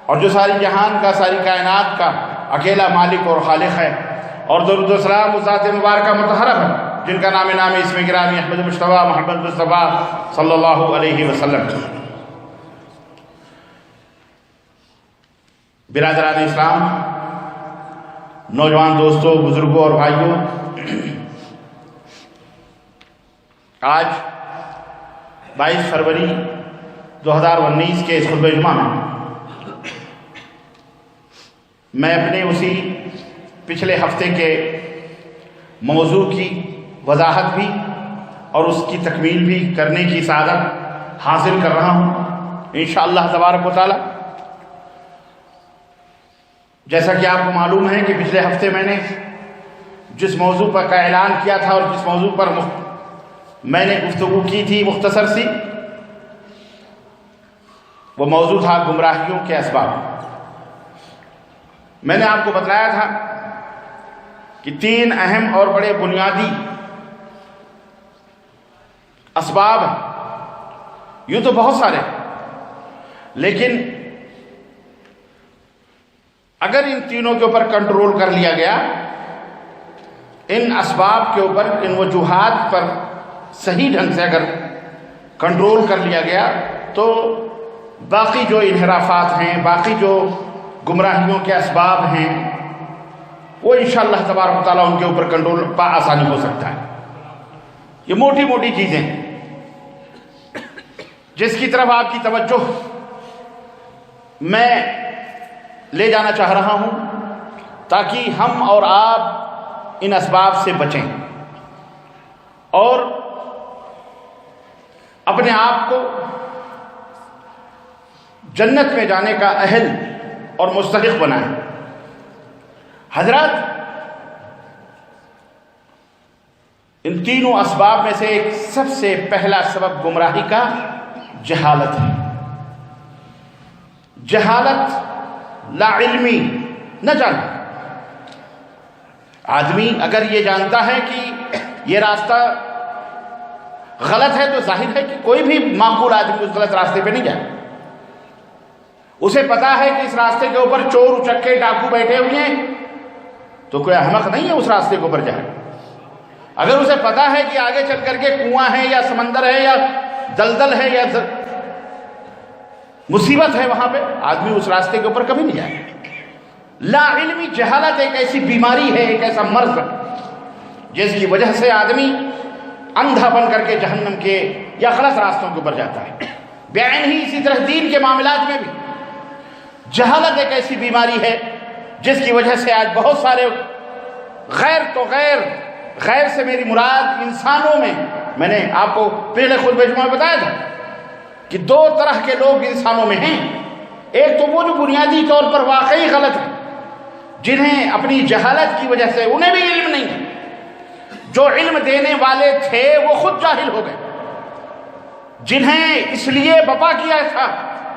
اور جو ساری جہان کا، ساری کائنات کا اکیلا مالک اور خالق ہے. اور درود و سلام اس ذات مبارکہ مطہرہ ہے جن کا نام اسم گرامی احمد مصطفیٰ محمد مصطفیٰ صلی اللہ علیہ وسلم. برادران اسلام، نوجوان دوستوں، بزرگوں اور بھائیوں، آج 22 فروری 2019 کے اس خطبہ جمعہ میں اپنے اسی پچھلے ہفتے کے موضوع کی وضاحت بھی اور اس کی تکمیل بھی کرنے کی سعادت حاصل کر رہا ہوں انشاءاللہ تبارک و تعالی. جیسا کہ آپ کو معلوم ہے کہ پچھلے ہفتے میں نے جس موضوع پر کا اعلان کیا تھا اور جس موضوع پر میں نے گفتگو کی تھی مختصر سی، وہ موضوع تھا گمراہیوں کے اسباب۔ میں نے آپ کو بتلایا تھا کہ 3 اہم اور بڑے بنیادی اسباب ہیں۔ یوں تو بہت سارے ہیں، لیکن اگر ان تینوں کے اوپر کنٹرول کر لیا گیا، ان اسباب کے اوپر، ان وجوہات پر صحیح ڈھنگ سے اگر کنٹرول کر لیا گیا، تو باقی جو انحرافات ہیں، باقی جو گمراہیوں کے اسباب ہیں، وہ انشاءاللہ تبارک و تعالیٰ ان کے اوپر کنٹرول آسانی ہو سکتا ہے۔ یہ موٹی موٹی چیزیں ہیں جس کی طرف آپ کی توجہ میں لے جانا چاہ رہا ہوں، تاکہ ہم اور آپ ان اسباب سے بچیں اور اپنے آپ کو جنت میں جانے کا اہل اور مستحق بنائیں۔ حضرات، ان تینوں اسباب میں سے ایک سب سے پہلا سبب گمراہی کا جہالت ہے۔ جہالت، لا علمی، نہ جاننا۔ آدمی اگر یہ جانتا ہے کہ یہ راستہ غلط ہے، تو ظاہر ہے کہ کوئی بھی معقول آدمی اس غلط راستے پہ نہیں جائے۔ اسے پتا ہے کہ اس راستے کے اوپر چور اچکے ڈاکو بیٹھے ہوئے ہیں، تو کوئی احمق نہیں ہے اس راستے کے اوپر جائے۔ اگر اسے پتا ہے کہ آگے چل کر کے کنواں ہے یا سمندر ہے یا دلدل ہے یا مصیبت ہے، وہاں پہ آدمی اس راستے کے اوپر کبھی نہیں جائے۔ لا علمی، جہالت ایک ایسی بیماری ہے، ایک ایسا مرض ہے جس کی وجہ سے آدمی اندھا بن کر کے جہنم کے یا غلط راستوں کے اوپر جاتا ہے۔ بعین ہی اسی طرح دین کے معاملات میں بھی جہالت ایک ایسی بیماری ہے جس کی وجہ سے آج بہت سارے غیر سے میری مراد انسانوں میں نے آپ کو پہلے خطبہ جمعہ میں بتایا تھا کہ 2 طرح کے لوگ انسانوں میں ہیں۔ ایک تو وہ جو بنیادی طور پر واقعی غلط ہیں، جنہیں اپنی جہالت کی وجہ سے انہیں بھی علم نہیں ہے، جو علم دینے والے تھے وہ خود جاہل ہو گئے، جنہیں اس لیے بپا کیا تھا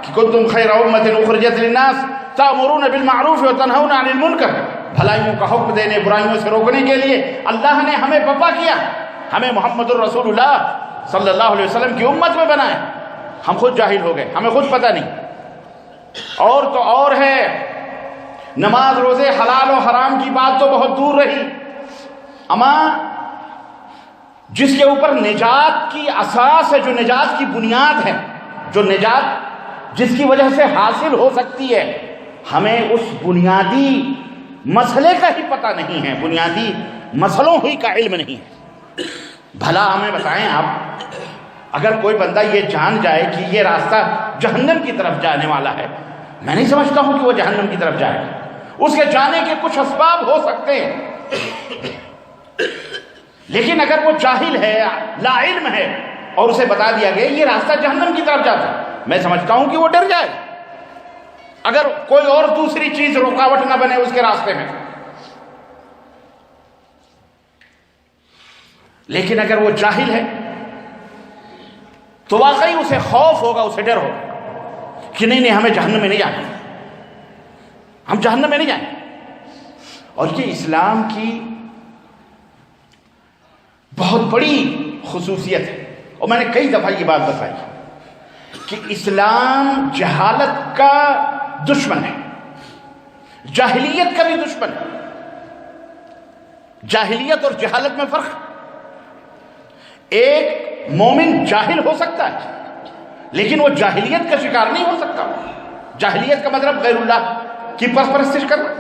کہ کنتم خیر امۃ اخرجت للناس تأمرون بالمعروف وتنہون عن المنکر، بھلائیوں کا حکم دینے، برائیوں سے روکنے کے لیے اللہ نے ہمیں بپا کیا، ہمیں محمد الرسول اللہ صلی اللہ علیہ وسلم کی امت میں بنائے۔ ہم خود جاہل ہو گئے، ہمیں خود پتہ نہیں۔ اور تو اور ہے، نماز روزے حلال و حرام کی بات تو بہت دور رہی، اما جس کے اوپر نجات کی اساس ہے، جو نجات کی بنیاد ہے، جو نجات جس کی وجہ سے حاصل ہو سکتی ہے، ہمیں اس بنیادی مسئلے کا ہی پتہ نہیں ہے، بنیادی مسئلوں ہی کا علم نہیں ہے۔ بھلا ہمیں بتائیں آپ، اگر کوئی بندہ یہ جان جائے کہ یہ راستہ جہنم کی طرف جانے والا ہے، میں نہیں سمجھتا ہوں کہ وہ جہنم کی طرف جائے، اس کے جانے کے کچھ اسباب ہو سکتے ہیں، لیکن اگر وہ جاہل ہے، لا علم ہے، اور اسے بتا دیا گیا یہ راستہ جہنم کی طرف جاتا ہے، میں سمجھتا ہوں کہ وہ ڈر جائے، اگر کوئی اور دوسری چیز رکاوٹ نہ بنے اس کے راستے میں۔ لیکن اگر وہ جاہل ہے تو واقعی اسے خوف ہوگا، اسے ڈر ہوگا کہ نہیں ہمیں جہنم میں نہیں جانا، ہم جہنم میں نہیں جائیں۔ اور یہ اسلام کی بہت بڑی خصوصیت ہے، اور میں نے کئی دفعہ یہ بات بتائی کہ اسلام جہالت کا دشمن ہے، جاہلیت کا بھی دشمن ہے۔ جاہلیت اور جہالت میں فرق ہے۔ ایک مومن جاہل ہو سکتا ہے لیکن وہ جاہلیت کا شکار نہیں ہو سکتا۔ جاہلیت کا مطلب غیر اللہ کی پرستش کرنا،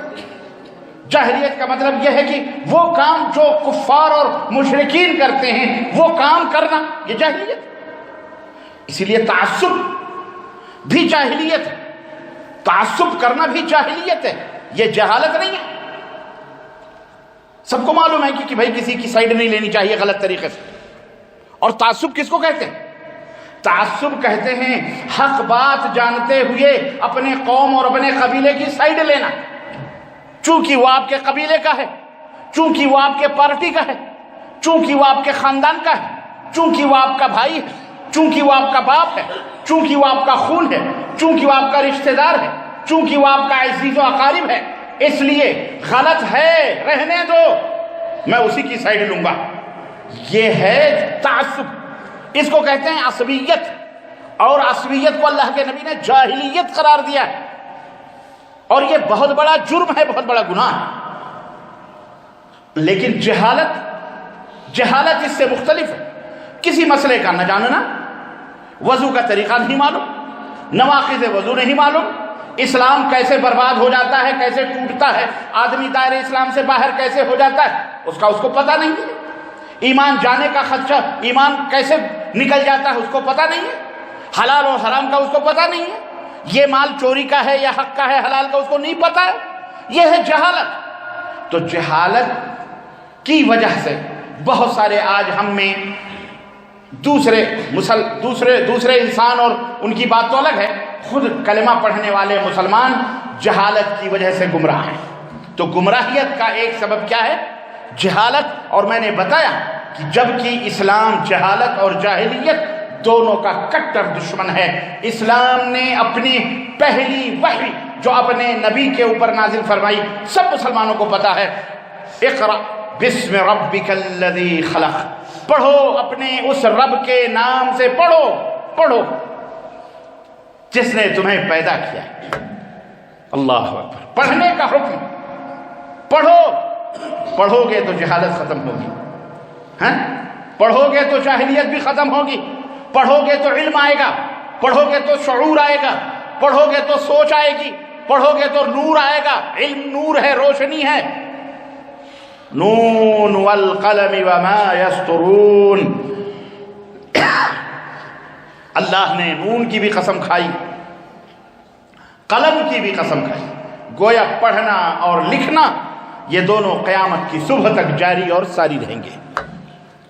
جاہلیت کا مطلب یہ ہے کہ وہ کام جو کفار اور مشرکین کرتے ہیں وہ کام کرنا، یہ جاہلیت۔ اسی لیے تعصب بھی جاہلیت ہے، تعصب کرنا بھی جاہلیت ہے، یہ جہالت نہیں ہے۔ سب کو معلوم ہے کہ بھائی کسی کی سائیڈ نہیں لینی چاہیے غلط طریقے سے۔ اور تعصب کس کو کہتے ہیں؟ تعصب کہتے ہیں حق بات جانتے ہوئے اپنے قوم اور اپنے قبیلے کی سائیڈ لینا، چونکہ وہ آپ کے قبیلے کا ہے، چونکہ وہ آپ کے پارٹی کا ہے، چونکہ وہ آپ کے خاندان کا ہے، چونکہ وہ آپ کا بھائی ہے، چونکہ وہ آپ کا باپ ہے، چونکہ وہ آپ کا خون ہے، چونکہ وہ آپ کا رشتہ دار ہے، چونکہ وہ آپ کا عزیز و اقارب ہے، اس لیے غلط ہے رہنے دو، میں اسی کی سائڈ لوں گا۔ یہ ہے تعصب، اس کو کہتے ہیں عصبیت، اور عصبیت کو اللہ کے نبی نے جاہلیت قرار دیا ہے، اور یہ بہت بڑا جرم ہے، بہت بڑا گناہ ہے۔ لیکن جہالت اس سے مختلف ہے۔ کسی مسئلے کا نہ جاننا، وضو کا طریقہ نہیں معلوم، نواقض وضو نہیں معلوم، اسلام کیسے برباد ہو جاتا ہے، کیسے ٹوٹتا ہے، آدمی دائرے اسلام سے باہر کیسے ہو جاتا ہے، اس کو پتہ نہیں ہے۔ ایمان جانے کا خدشہ، ایمان کیسے نکل جاتا ہے، اس کو پتہ نہیں ہے۔ حلال اور حرام کا اس کو پتہ نہیں ہے۔ یہ مال چوری کا ہے یا حق کا ہے، حلال کا، اس کو نہیں پتہ ہے۔ یہ ہے جہالت۔ تو جہالت کی وجہ سے بہت سارے آج ہم میں دوسرے انسان، اور ان کی بات تو الگ ہے، خود کلمہ پڑھنے والے مسلمان جہالت کی وجہ سے گمراہ ہیں۔ تو گمراہیت کا ایک سبب کیا ہے؟ جہالت۔ اور میں نے بتایا کہ جبکہ اسلام جہالت اور جاہلیت دونوں کا کٹر دشمن ہے، اسلام نے اپنی پہلی وحی جو اپنے نبی کے اوپر نازل فرمائی، سب مسلمانوں کو پتا ہے، اقرأ بسم ربک الذی خلق، پڑھو اپنے اس رب کے نام سے، پڑھو جس نے تمہیں پیدا کیا۔ اللہ اکبر، پڑھنے کا حکم، پڑھو گے تو جہالت ختم ہوگی، پڑھو گے تو جاہلیت بھی ختم ہوگی، پڑھو گے تو علم آئے گا، پڑھو گے تو شعور آئے گا، پڑھو گے تو سوچ آئے گی، پڑھو گے تو نور آئے گا۔ علم نور ہے، روشنی ہے۔ نون والقلم وما یسطرون، اللہ نے نون کی بھی قسم کھائی، قلم کی بھی قسم کھائی۔ گویا پڑھنا اور لکھنا یہ دونوں قیامت کی صبح تک جاری اور ساری رہیں گے۔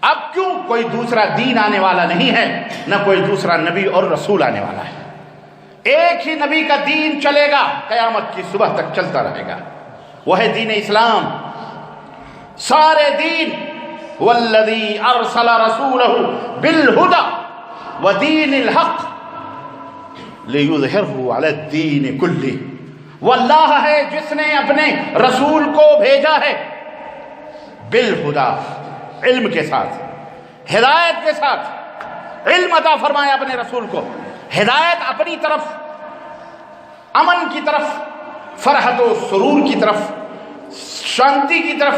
اب کیوں کوئی دوسرا دین آنے والا نہیں ہے، نہ کوئی دوسرا نبی اور رسول آنے والا ہے، ایک ہی نبی کا دین چلے گا، قیامت کی صبح تک چلتا رہے گا، وہ ہے دین اسلام۔ سارے دین، والذی ارسل رسولہ بالہدی ودین الحق لیظہرہ علی الدین کلہ، وہ اللہ ہے جس نے اپنے رسول کو بھیجا ہے بالہدی، علم کے ساتھ، ہدایت کے ساتھ، علم عطا فرمایا اپنے رسول کو، ہدایت اپنی طرف، امن کی طرف، فرحت و سرور کی طرف، شانتی کی طرف،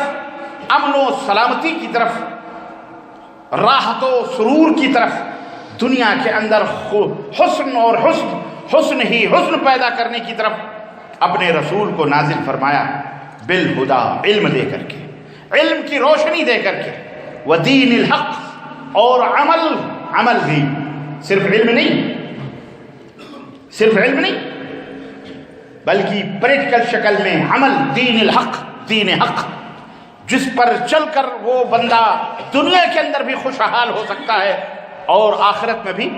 امن و سلامتی کی طرف، راحت و سرور کی طرف، دنیا کے اندر حسن اور حسن ہی حسن پیدا کرنے کی طرف اپنے رسول کو نازل فرمایا بالہدی، علم دے کر کے، علم کی روشنی دے کر کے، ودین الحق، اور عمل بھی، صرف علم نہیں بلکہ پریکٹیکل شکل میں عمل، دین الحق، دین حق، جس پر چل کر وہ بندہ دنیا کے اندر بھی خوشحال ہو سکتا ہے اور آخرت میں بھی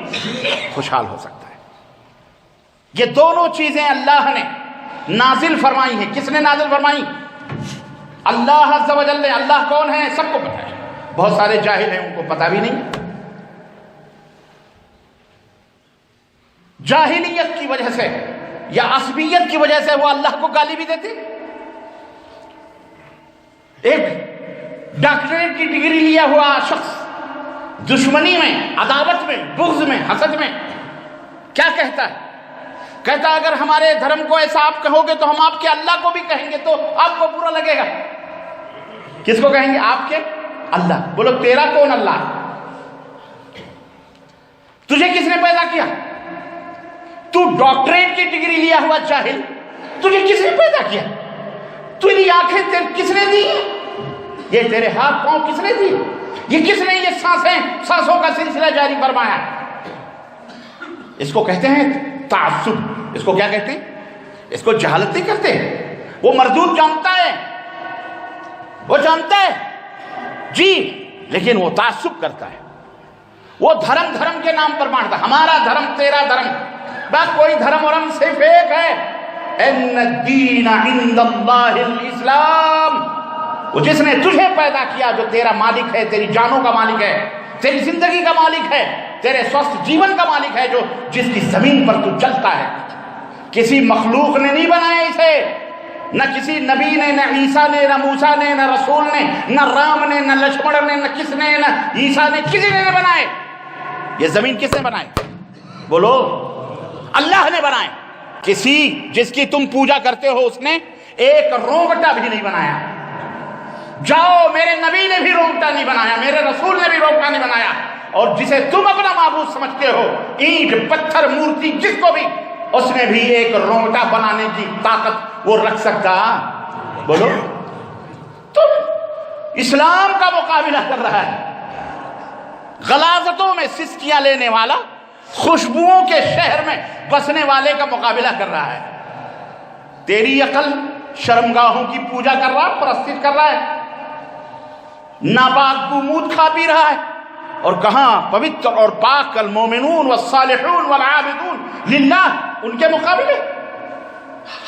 خوشحال ہو سکتا ہے۔ یہ دونوں چیزیں اللہ نے نازل فرمائی ہیں۔ کس نے نازل فرمائی؟ اللہ عز و جل۔ اللہ کون ہے؟ سب کو پتہ ہے، بہت سارے جاہل ہیں ان کو پتہ بھی نہیں۔ جاہلیت کی وجہ سے یا عصبیت کی وجہ سے وہ اللہ کو گالی بھی دیتے۔ ایک ڈاکٹریٹ کی ڈگری لیا ہوا شخص دشمنی میں، عداوت میں، بغض میں، حسد میں کیا کہتا ہے؟ کہتا ہے اگر ہمارے دھرم کو ایسا آپ کہو گے تو ہم آپ کے اللہ کو بھی کہیں گے تو آپ کو برا لگے گا۔ کس کو کہیں گے؟ آپ کے اللہ۔ بولو تیرا کون اللہ؟ تجھے کس نے پیدا کیا؟ تو ڈاکٹریٹ کی ڈگری لیا ہوا جاہل، تجھے کس نے پیدا کیا؟ تیری آنکھیں کس نے دی؟ یہ تیرے ہاتھ پاؤں کس نے دی؟ یہ کس نے یہ سانسوں کا سلسلہ جاری فرمایا؟ اس کو کہتے ہیں تعصب۔ اس کو کیا کہتے ہیں؟ اس کو جہالت نہیں کہتے۔ وہ مردود جانتا ہے، وہ جانتا ہے جی، لیکن وہ تعصب کرتا ہے۔ وہ دھرم کے نام پر مانتا، ہمارا دھرم، تیرا دھرم، بس کوئی دھرم ورم صرف ایک ہے، ان الدین عند اللہ الاسلام۔ وہ جس نے تجھے پیدا کیا، جو تیرا مالک ہے، تیری جانوں کا مالک ہے، تیری زندگی کا مالک ہے، تیرے سوستھ جیون کا مالک ہے جو جس کی زمین پر تو چلتا ہے. کسی مخلوق نے نہیں بنایا اسے، نہ کسی نبی نے، نہ عیسیٰ نے، نہ موسیٰ نے، نہ رسول نے، نہ رام نے، نہ لکشمن نے، نہ کس نے، نہ عیسیٰ نے، کسی نے نہیں بنائے. یہ زمین کس نے بنائی؟ بولو. اللہ نے بنائے. کسی جس کی تم پوجا کرتے ہو اس نے ایک رونگٹا بھی نہیں بنایا. جاؤ، میرے نبی نے بھی رونگٹا نہیں بنایا، میرے رسول نے بھی رونگٹا نہیں بنایا. اور جسے تم اپنا معبود سمجھتے ہو، اینٹ پتھر مورتی جس کو بھی، اس نے بھی ایک رونگٹا بنانے کی طاقت وہ رکھ سکتا؟ بولو. تم اسلام کا مقابلہ کر رہا ہے، غلاظتوں میں سسکیاں لینے والا، خوشبوؤں کے شہر میں بسنے والے کا مقابلہ کر رہا ہے. تیری عقل شرمگاہوں کی پوجا کر رہا ہے، پرستش کر رہا ہے، ناپاک گومود کھا پی رہا ہے. اور کہاں پوتر اور پاک المومنون والصالحون والعابدون للہ، ان کے مقابلے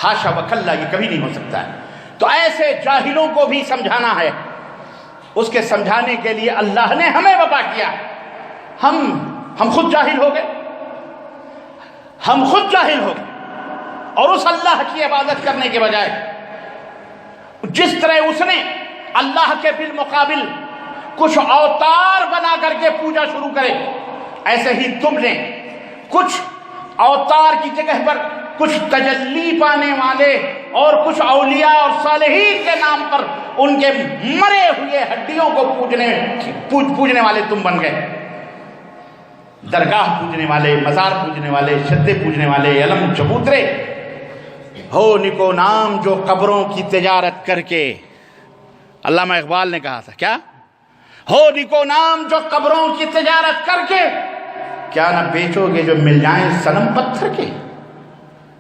حاشا وکلا، یہ کبھی نہیں ہو سکتا ہے. تو ایسے جاہلوں کو بھی سمجھانا ہے. اس کے سمجھانے کے لیے اللہ نے ہمیں وفا کیا. ہم خود جاہل ہو گئے، ہم خود جاہل ہو گئے. اور اس اللہ کی عبادت کرنے کے بجائے جس طرح اس نے اللہ کے بالمقابل کچھ اوتار بنا کر کے پوجا شروع کرے، ایسے ہی تم نے کچھ اوتار کی جگہ پر کچھ تجلی پانے والے اور کچھ اولیاء اور صالحین کے نام پر ان کے مرے ہوئے ہڈیوں کو پوجنے والے تم بن گئے. درگاہ پوجنے والے، مزار پوجنے والے، شدے پوجنے والے، علم چبوترے. ہو نکو نام جو قبروں کی تجارت کر کے، علامہ اقبال نے کہا تھا کیا؟ ہو نکو نام جو قبروں کی تجارت کر کے، کیا نہ بیچو گے جو مل جائیں صنم پتھر کے.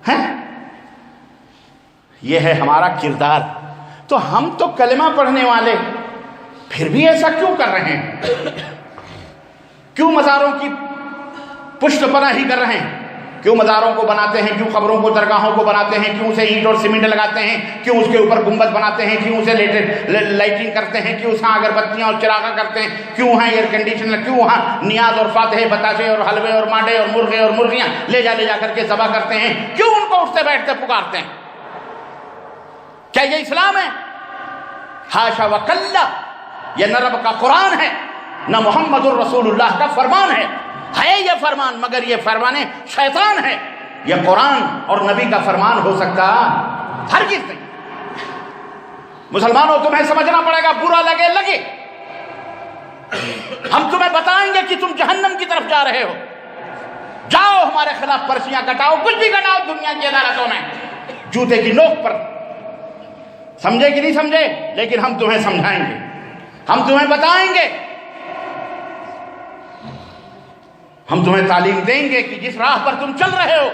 ہیں؟ یہ ہے ہمارا کردار. تو ہم تو کلمہ پڑھنے والے پھر بھی ایسا کیوں کر رہے ہیں؟ کیوں مزاروں کی پشت پناہی کر رہے ہیں؟ کیوں مزاروں کو بناتے ہیں؟ کیوں قبروں کو، درگاہوں کو بناتے ہیں؟ کیوں اسے اینٹ اور سیمنٹ لگاتے ہیں؟ کیوں اس کے اوپر گنبد بناتے ہیں؟ کیوں اسے لائٹنگ کرتے ہیں؟ کیوں وہاں اگربتیاں اور چراغاں کرتے ہیں؟ کیوں وہاں ایئر کنڈیشنر؟ کیوں وہاں نیاز اور فاتحے، بتاشے اور حلوے اور مانڈے اور مرغے اور مرغیاں لے جا کر کے ذبح کرتے ہیں؟ کیوں ان کو اٹھتے بیٹھتے پکارتے ہیں؟ کیا یہ اسلام ہے؟ حاشا وکلا. یہ نہ رب کا قرآن ہے، نہ محمد الرسول اللہ کا فرمان ہے یہ فرمان، مگر یہ فرمان شیطان ہے. یہ قرآن اور نبی کا فرمان ہو سکتا ہرگز نہیں. مسلمانوں تمہیں سمجھنا پڑے گا، برا لگے. ہم تمہیں بتائیں گے کہ تم جہنم کی طرف جا رہے ہو. جاؤ ہمارے خلاف پرچیاں کٹاؤ، کچھ بھی کٹاؤ دنیا کی عدالتوں میں، جوتے کی نوک پر. سمجھے کہ نہیں سمجھے؟ لیکن ہم تمہیں سمجھائیں گے، ہم تمہیں بتائیں گے، ہم تمہیں تعلیم دیں گے کہ جس راہ پر تم چل رہے ہو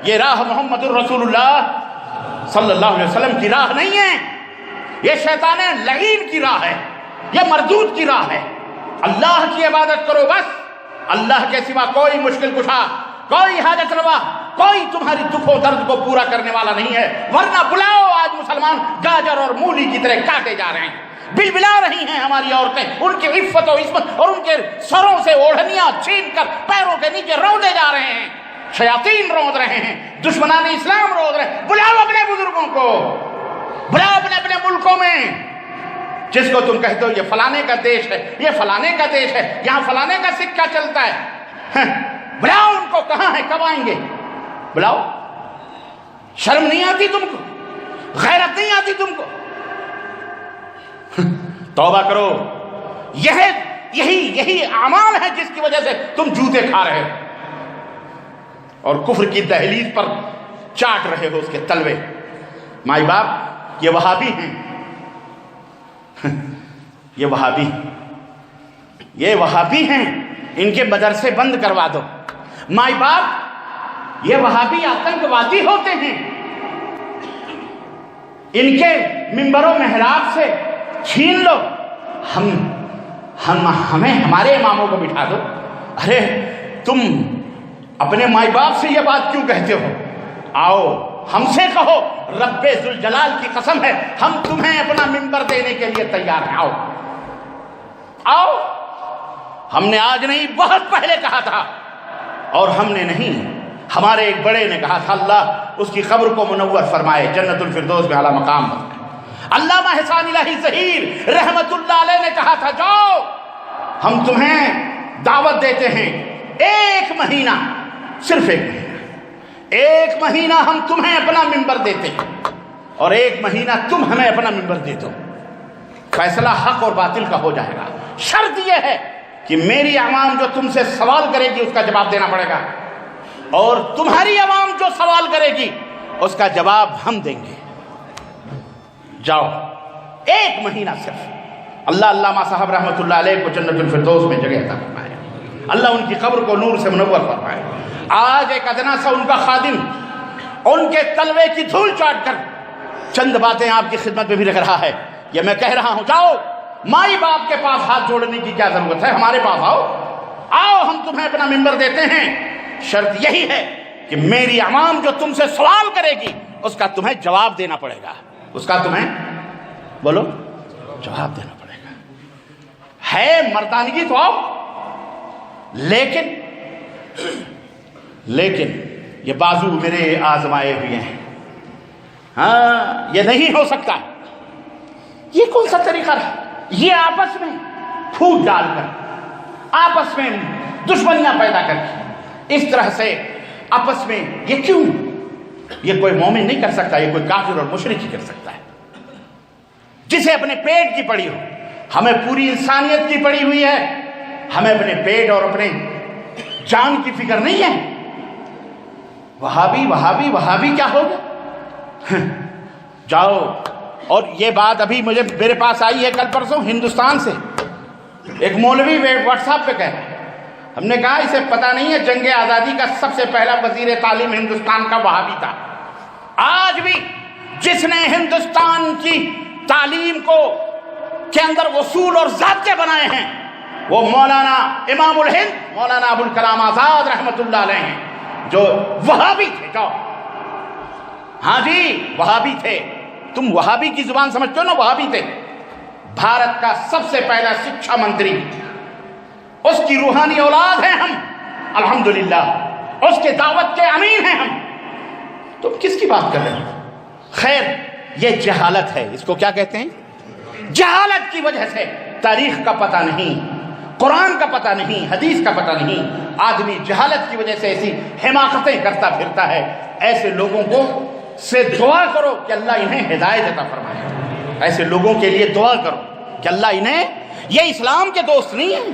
یہ راہ محمد الرسول اللہ صلی اللہ علیہ وسلم کی راہ نہیں ہے. یہ شیطان لعین کی راہ ہے، یہ مردود کی راہ ہے. اللہ کی عبادت کرو بس. اللہ کے سوا کوئی مشکل کشا، کوئی حاجت روا، کوئی تمہاری دکھ و درد کو پورا کرنے والا نہیں ہے. ورنہ بلاؤ، آج مسلمان گاجر اور مولی کی طرح کاٹے جا رہے ہیں. بل بلا رہی ہیں ہماری عورتیں، ان کی عفت و عصمت اور ان کے سروں سے اوڑھنیاں چھین کر پیروں کے نیچے روندے جا رہے ہیں. شیاطین روند رہے ہیں، دشمنان اسلام روند رہے ہیں. بلاؤ اپنے بزرگوں کو، بلاؤ اپنے ملکوں میں. جس کو تم کہتے ہو یہ فلانے کا دیش ہے، یہ فلانے کا دیش ہے، یہاں فلانے کا سکہ چلتا ہے، بلاؤ ان کو. کہاں ہے؟ کب آئیں گے؟ بلاؤ. شرم نہیں آتی تم کو؟ غیرت نہیں آتی تم کو؟ توبہ کرو. یہی اعمال ہے جس کی وجہ سے تم جوتے کھا رہے ہو اور کفر کی دہلیز پر چاٹ رہے ہو اس کے تلوے. مائی باپ یہ وہابی ہیں، یہ وہابی ہیں. ان کے مدرسے بند کروا دو. مائی باپ یہ وہابی آتنکوادی ہوتے ہیں. ان کے منبر و محراب سے چھین لو. ہمیں ہمارے اماموں کو بٹھا دو. ارے تم اپنے مائی باپ سے یہ بات کیوں کہتے ہو؟ آؤ ہم سے کہو، رب ذوالجلال کی قسم ہے ہم تمہیں اپنا منبر دینے کے لیے تیار ہیں. آؤ ہم نے آج نہیں بہت پہلے کہا تھا، اور ہم نے نہیں، ہمارے ایک بڑے نے کہا تھا اللہ اس کی قبر کو منور فرمائے، جنت الفردوس میں اعلیٰ مقام بنائے۔ علامہ احسان الہی ظہیر رحمت اللہ علیہ نے کہا تھا جاؤ ہم تمہیں دعوت دیتے ہیں، ایک مہینہ، صرف ایک مہینہ ہم تمہیں اپنا منبر دیتے ہیں، اور ایک مہینہ تم ہمیں اپنا منبر دے دو، فیصلہ حق اور باطل کا ہو جائے گا۔ شرط یہ ہے کہ میری عوام جو تم سے سوال کرے گی اس کا جواب دینا پڑے گا، اور تمہاری عوام جو سوال کرے گی اس کا جواب ہم دیں گے۔ جاؤ، ایک مہینہ صرف۔ اللہ علامہ صاحب رحمۃ اللہ علیہ کو جنت الفردوس میں جگہ عطا فرمائے، اللہ ان کی قبر کو نور سے منور فرمائے۔ آج ایک ادنا سا ان کا خادم ان کے تلوے کی دھول چاٹ کر چند باتیں آپ کی خدمت میں بھی رکھ رہا ہے۔ یہ میں کہہ رہا ہوں جاؤ، مائی باپ کے پاس ہاتھ جوڑنے کی کیا ضرورت ہے، ہمارے پاس آؤ ہم تمہیں اپنا منبر دیتے ہیں۔ شرط یہی ہے کہ میری عوام جو تم سے سوال کرے گی اس کا تمہیں جواب دینا پڑے گا، اس کا تمہیں بولو جواب دینا پڑے گا۔ ہے مردانگی تو آؤ، لیکن یہ بازو میرے آزمائے ہوئے ہیں، ہاں یہ نہیں ہو سکتا۔ یہ کون سا طریقہ ہے؟ یہ آپس میں پھوٹ ڈال کر، آپس میں دشمنیاں پیدا کر کے، اس طرح سے آپس میں یہ کیوں؟ یہ کوئی مومن نہیں کر سکتا، یہ کوئی کافر اور مشرک ہی کر سکتا ہے، جسے اپنے پیٹ کی پڑی ہو۔ ہمیں پوری انسانیت کی پڑی ہوئی ہے، ہمیں اپنے پیٹ اور اپنے جان کی فکر نہیں ہے۔ وہابی کیا ہوگا؟ جاؤ، اور یہ بات ابھی میرے پاس آئی ہے کل پرسوں ہندوستان سے، ایک مولوی واٹس ایپ پہ کہہ رہا ہے، ہم نے کہا اسے پتہ نہیں ہے جنگ آزادی کا سب سے پہلا وزیر تعلیم ہندوستان کا وہابی تھا۔ آج بھی جس نے ہندوستان کی تعلیم کو کے اندر اصول اور ضابطے بنائے ہیں وہ مولانا امام الہند مولانا ابوالکلام آزاد رحمت اللہ علیہ ہیں، جو وہابی تھے۔ جاؤ، ہاں جی وہابی تھے، تم وہابی کی زبان سمجھتے ہو نا، وہابی تھے۔ بھارت کا سب سے پہلا شکشا منتری، اس کی روحانی اولاد ہیں ہم، الحمدللہ اس کے دعوت کے امین ہیں ہم۔ تم کس کی بات کر رہے ہو؟ خیر، یہ جہالت ہے، اس کو کیا کہتے ہیں؟ جہالت کی وجہ سے تاریخ کا پتہ نہیں، قرآن کا پتہ نہیں، حدیث کا پتہ نہیں، آدمی جہالت کی وجہ سے ایسی حماقتیں کرتا پھرتا ہے۔ ایسے لوگوں کو سے دعا کرو کہ اللہ انہیں ہدایت عطا فرمائے، ایسے لوگوں کے لیے دعا کرو کہ اللہ انہیں، یہ اسلام کے دوست نہیں ہیں،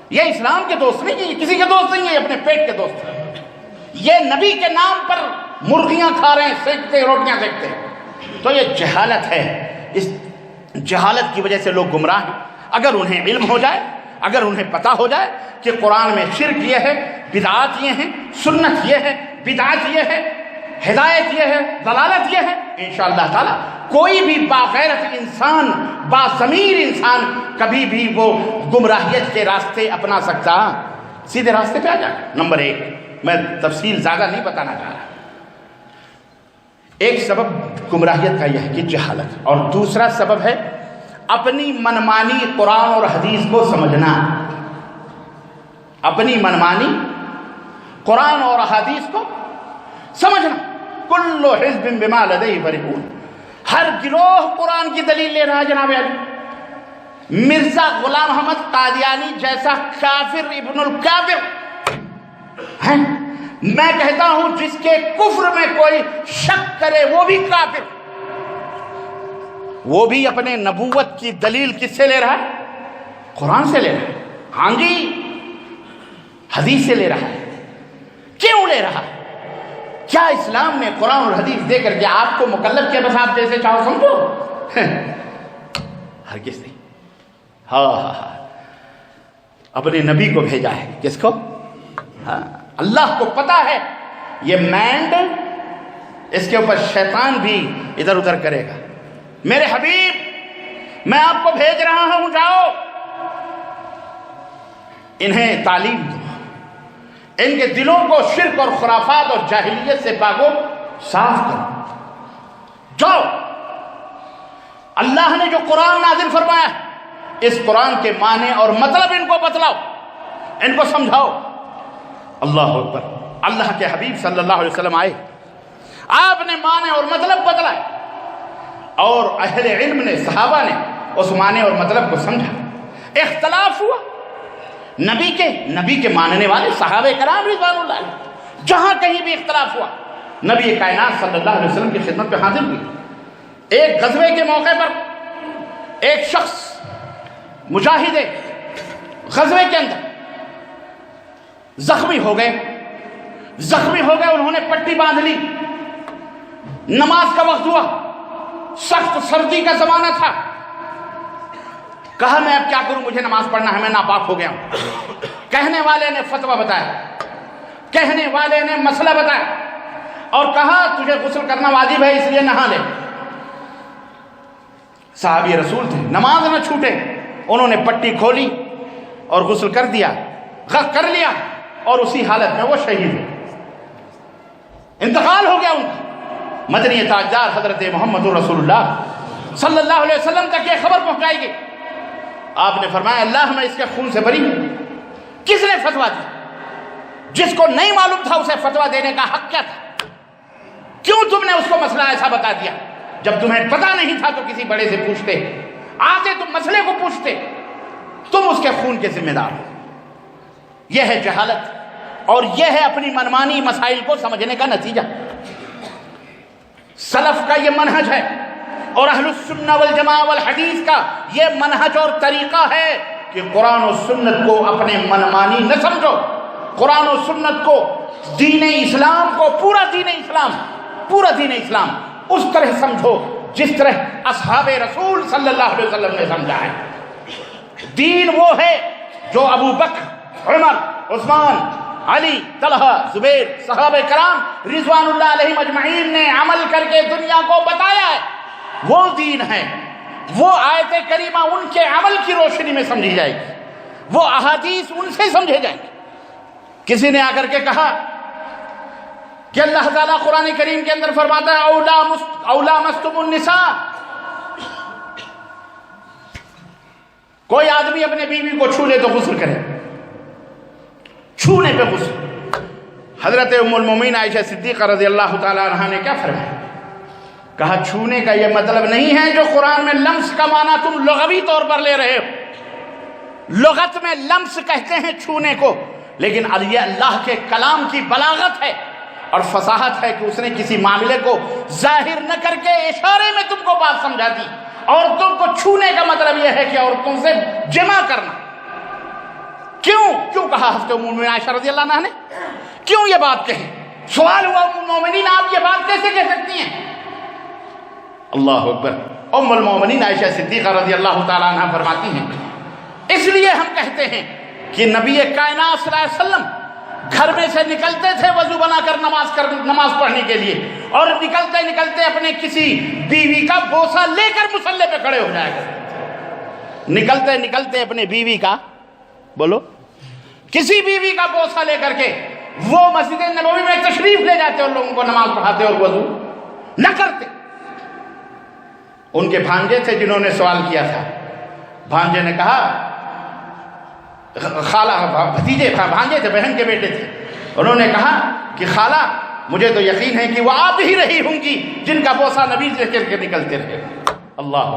یہ اسلام کے دوست نہیں ہیں، یہ کسی کے دوست نہیں ہیں، یہ اپنے پیٹ کے دوست ہیں۔ یہ نبی کے نام پر مرغیاں کھا رہے ہیں، سینکتے روٹیاں سینکتے ہیں، تو یہ جہالت ہے۔ اس جہالت کی وجہ سے لوگ گمراہ ہیں۔ اگر انہیں علم ہو جائے، اگر انہیں پتہ ہو جائے کہ قرآن میں شرک یہ ہے، بدعات یہ ہیں، سنت یہ ہے، بدعات یہ ہے، ہدایت یہ ہے، ضلالت یہ ہے، انشاءاللہ تعالی کوئی بھی باغیرت انسان، باضمیر انسان کبھی بھی وہ گمراہیت کے راستے اپنا سکتا، سیدھے راستے پہ آ جائے۔ نمبر 1، میں تفصیل زیادہ نہیں بتانا چاہ رہا، ایک سبب گمراہیت کا یہ ہے کہ جہالت، اور دوسرا سبب ہے اپنی منمانی قرآن اور حدیث کو سمجھنا۔ اپنی منمانی قرآن اور حدیث کو سمجھنا۔ کل حزب بما لدیہ فرحون، ہر گروہ قرآن کی دلیل لے رہا ہے جناب علی۔ مرزا غلام احمد قادیانی جیسا کافر ابن الکافر ہے، میں کہتا ہوں جس کے کفر میں کوئی شک کرے وہ بھی کافر، وہ بھی اپنے نبوت کی دلیل کس سے لے رہا ہے؟ قرآن سے لے رہا ہے، ہاں جی حدیث سے لے رہا ہے۔ کیوں لے رہا ہے؟ کیا اسلام نے قرآن اور حدیث دے کر کے آپ کو مکلف کیا بس آپ جیسے چاہو سمجھو؟ ہرگز نہیں۔ ہاں اپنے نبی کو بھیجا ہے، کس کو؟ ہاں اللہ کو پتا ہے یہ مینڈ، اس کے اوپر شیطان بھی ادھر ادھر کرے گا۔ میرے حبیب میں آپ کو بھیج رہا ہوں، جاؤ انہیں تعلیم دو، ان کے دلوں کو شرک اور خرافات اور جاہلیت سے پاکو صاف کرو۔ جاؤ، اللہ نے جو قرآن نازل فرمایا اس قرآن کے معنی اور مطلب ان کو بتلاؤ، ان کو سمجھاؤ۔ اللہ اکبر۔ اللہ کے حبیب صلی اللہ علیہ وسلم آئے، آپ نے معنی اور مطلب بتلائے، اور اہل علم نے، صحابہ نے اس معنی اور مطلب کو سمجھا۔ اختلاف ہوا، نبی کے ماننے والے صحابہ کرام رضوان اللہ علیہ، جہاں کہیں بھی اختلاف ہوا نبی کائنات صلی اللہ علیہ وسلم کی خدمت پہ حاضر ہوئی۔ ایک غزوے کے موقع پر ایک شخص مجاہد غزوے کے اندر زخمی ہو گئے، انہوں نے پٹی باندھ لی، نماز کا وقت ہوا، سخت سردی کا زمانہ تھا، کہا میں اب کیا کروں، مجھے نماز پڑھنا ہے، میں ناپاک ہو گیا ہوں۔ کہنے والے نے فتویٰ بتایا، کہنے والے نے مسئلہ بتایا اور کہا تجھے غسل کرنا واجب ہے، اس لیے نہا لے۔ صحابی رسول تھے، نماز نہ چھوٹے، انہوں نے پٹی کھولی اور غسل کر دیا، کر لیا، اور اسی حالت میں وہ شہید ہوئے، انتقال ہو گیا ان کا۔ مدنی تاجدار حضرت محمد رسول اللہ صلی اللہ علیہ وسلم تک یہ خبر پہنچائی گئی۔ آپ نے فرمایا اللہ میں اس کے خون سے بری ہوں۔ کس نے فتویٰ دیا؟ جس کو نہیں معلوم تھا اسے فتویٰ دینے کا حق کیا تھا؟ کیوں تم نے اس کو مسئلہ ایسا بتا دیا؟ جب تمہیں پتہ نہیں تھا تو کسی بڑے سے پوچھتے، آتے تم مسئلے کو پوچھتے، تم اس کے خون کے ذمہ دار ہو۔ یہ ہے جہالت، اور یہ ہے اپنی منمانی مسائل کو سمجھنے کا نتیجہ۔ سلف کا یہ منہج ہے، اور اہل السنہ والجماعہ والحدیث کا یہ منہج اور طریقہ ہے کہ قرآن و سنت کو اپنے منمانی نہ سمجھو، قرآن و سنت کو، دین اسلام کو، پورا دین اسلام اس طرح سمجھو جس طرح اصحاب رسول صلی اللہ علیہ وسلم نے سمجھا ہے۔ دین وہ ہے جو ابو بکر، عمر، عثمان، علی، طلحہ، زبیر، صحابہ کرام رضوان اللہ علیہم اجمعین نے عمل کر کے دنیا کو بتایا ہے، وہ دین ہے۔ وہ آیت کریمہ ان کے عمل کی روشنی میں سمجھی جائے گی، وہ احادیث ان سے سمجھے جائیں گے۔ کسی نے آ کر کے کہا کہ اللہ تعالیٰ قرآن کریم کے اندر فرماتا ہے اولا مستم النساء، کوئی آدمی اپنے بیوی کو چھو لے تو غسل کرے، چھونے پہ غسل۔ حضرت ام المومنین عائشہ صدیقہ رضی اللہ تعالیٰ عنہا نے کیا فرمایا؟ کہا چھونے کا یہ مطلب نہیں ہے جو قرآن میں لمس کا معنی تم لغوی طور پر لے رہے ہو۔ لغت میں لمس کہتے ہیں چھونے کو، لیکن یہ اللہ کے کلام کی بلاغت ہے اور فصاحت ہے کہ اس نے کسی معاملے کو ظاہر نہ کر کے اشارے میں تم کو بات سمجھا دی۔ عورتوں کو چھونے کا مطلب یہ ہے کہ عورتوں سے جمع کرنا۔ کیوں کہا حضرت ام المومنین عائشہ رضی اللہ عنہا نے؟ کیوں یہ بات کہی؟ سوال ہوا ام المومنین آپ یہ بات کیسے کہہ سکتی ہیں؟ اللہ اکبر۔ ام المومنین عائشہ صدیقہ رضی اللہ تعالیٰ عنہ فرماتی ہیں اس لیے ہم کہتے ہیں کہ نبی کائنات صلی اللہ علیہ وسلم گھر میں سے نکلتے تھے وضو بنا کر نماز پڑھنے کے لیے، اور نکلتے اپنے کسی بیوی کا بوسہ لے کر مصلی پہ کھڑے ہو جایا کرتے، نکلتے اپنے بیوی کا، بولو، کسی بیوی کا بوسہ لے کر کے وہ مسجد نبوی میں تشریف لے جاتے اور لوگوں کو نماز پڑھاتے اور وضو نہ کرتے۔ ان کے بھانجے تھے جنہوں نے سوال کیا تھا، بھانجے نے کہا، خالہ بھانجے تھے، بہن کے بیٹے تھے، انہوں نے کہا کہ خالہ مجھے تو یقین ہے کہ وہ آپ ہی رہی ہوں گی جن کا بوسہ نبی سے کر کے نکلتے رہے۔ اللہ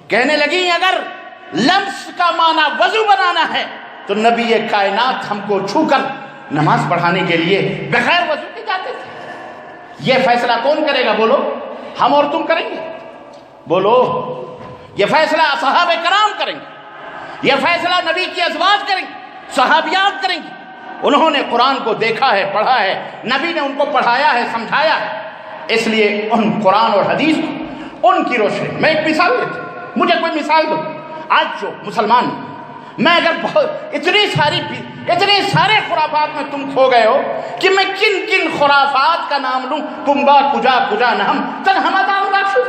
کہنے لگی اگر لمس کا معنی وضو بنانا ہے تو نبی کائنات ہم کو چھو کر نماز پڑھانے کے لیے بغیر وضو کے جاتے تھے۔ یہ فیصلہ کون کرے گا؟ بولو، ہم اور تم کریں گے؟ بولو، یہ فیصلہ صحابہ کرام کریں گے، یہ فیصلہ نبی کی ازواج کریں گے، صحابیات کریں گے۔ انہوں نے قرآن کو دیکھا ہے، پڑھا ہے، نبی نے ان کو پڑھایا ہے، سمجھایا ہے، اس لیے ان قرآن اور حدیث کو ان کی روشنی میں ایک مثال دیتا ہوں۔ مجھے کوئی مثال دو، آج جو مسلمان، میں اگر اتنے سارے خرافات میں تم کھو گئے ہو کہ میں کن خرافات کا نام لوں، کنبا کجا نہم تنہمدان رکھوں،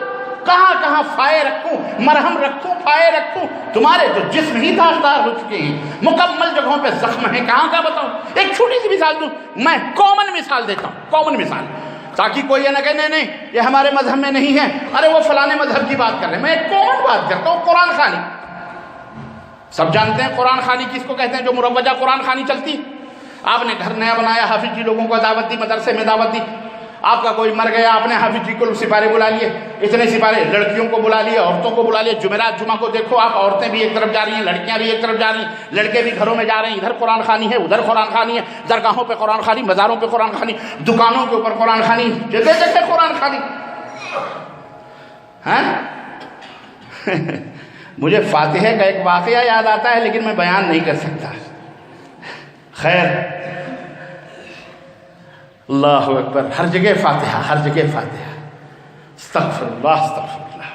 کہاں فائے رکھوں، مرہم رکھوں، فائے رکھوں، تمہارے تو جسم ہی داغدار ہو چکے ہیں، مکمل جگہوں پہ زخم ہیں، کہاں کا بتاؤں؟ ایک چھوٹی سی مثال دوں، میں کامن مثال دیتا ہوں، کامن مثال۔ تاکہ کوئی یہ نہ کہے نہیں یہ ہمارے مذہب میں نہیں ہے، ارے وہ فلانے مذہب کی بات کر رہے ہیں، میں ایک کامن بات کرتا ہوں، قرآن خوانی۔ سب جانتے ہیں قرآن خوانی کس کو کہتے ہیں؟ جو مروجہ قرآن خوانی چلتی ہے۔ آپ نے گھر نیا بنایا، حافظ جی لوگوں کو دعوت دی، مدرسے میں دعوت دی، آپ کا کوئی مر گیا، آپ نے حافظ جی کو سپارے بلا لیے، اتنے سپارے، لڑکیوں کو بلا لیے، عورتوں کو بلا لیے۔ جمعرات جمعہ کو دیکھو آپ، عورتیں بھی ایک طرف جا رہی ہیں، لڑکیاں بھی ایک طرف جا رہی ہیں، لڑکے بھی گھروں میں جا رہے ہیں، ادھر قرآن خوانی ہے، ادھر قرآن خوانی ہے، درگاہوں پہ قرآن خوانی، مزاروں پہ قرآن خوانی، دکانوں کے اوپر قرآن خوانی، جگہ جگہ قرآن خوانی۔ مجھے فاتحہ کا ایک واقعہ یاد آتا ہے لیکن میں بیان نہیں کر سکتا۔ خیر، اللہ اکبر، ہر جگہ فاتحہ، ہر جگہ فاتحہ، استغفر اللہ استغفر اللہ۔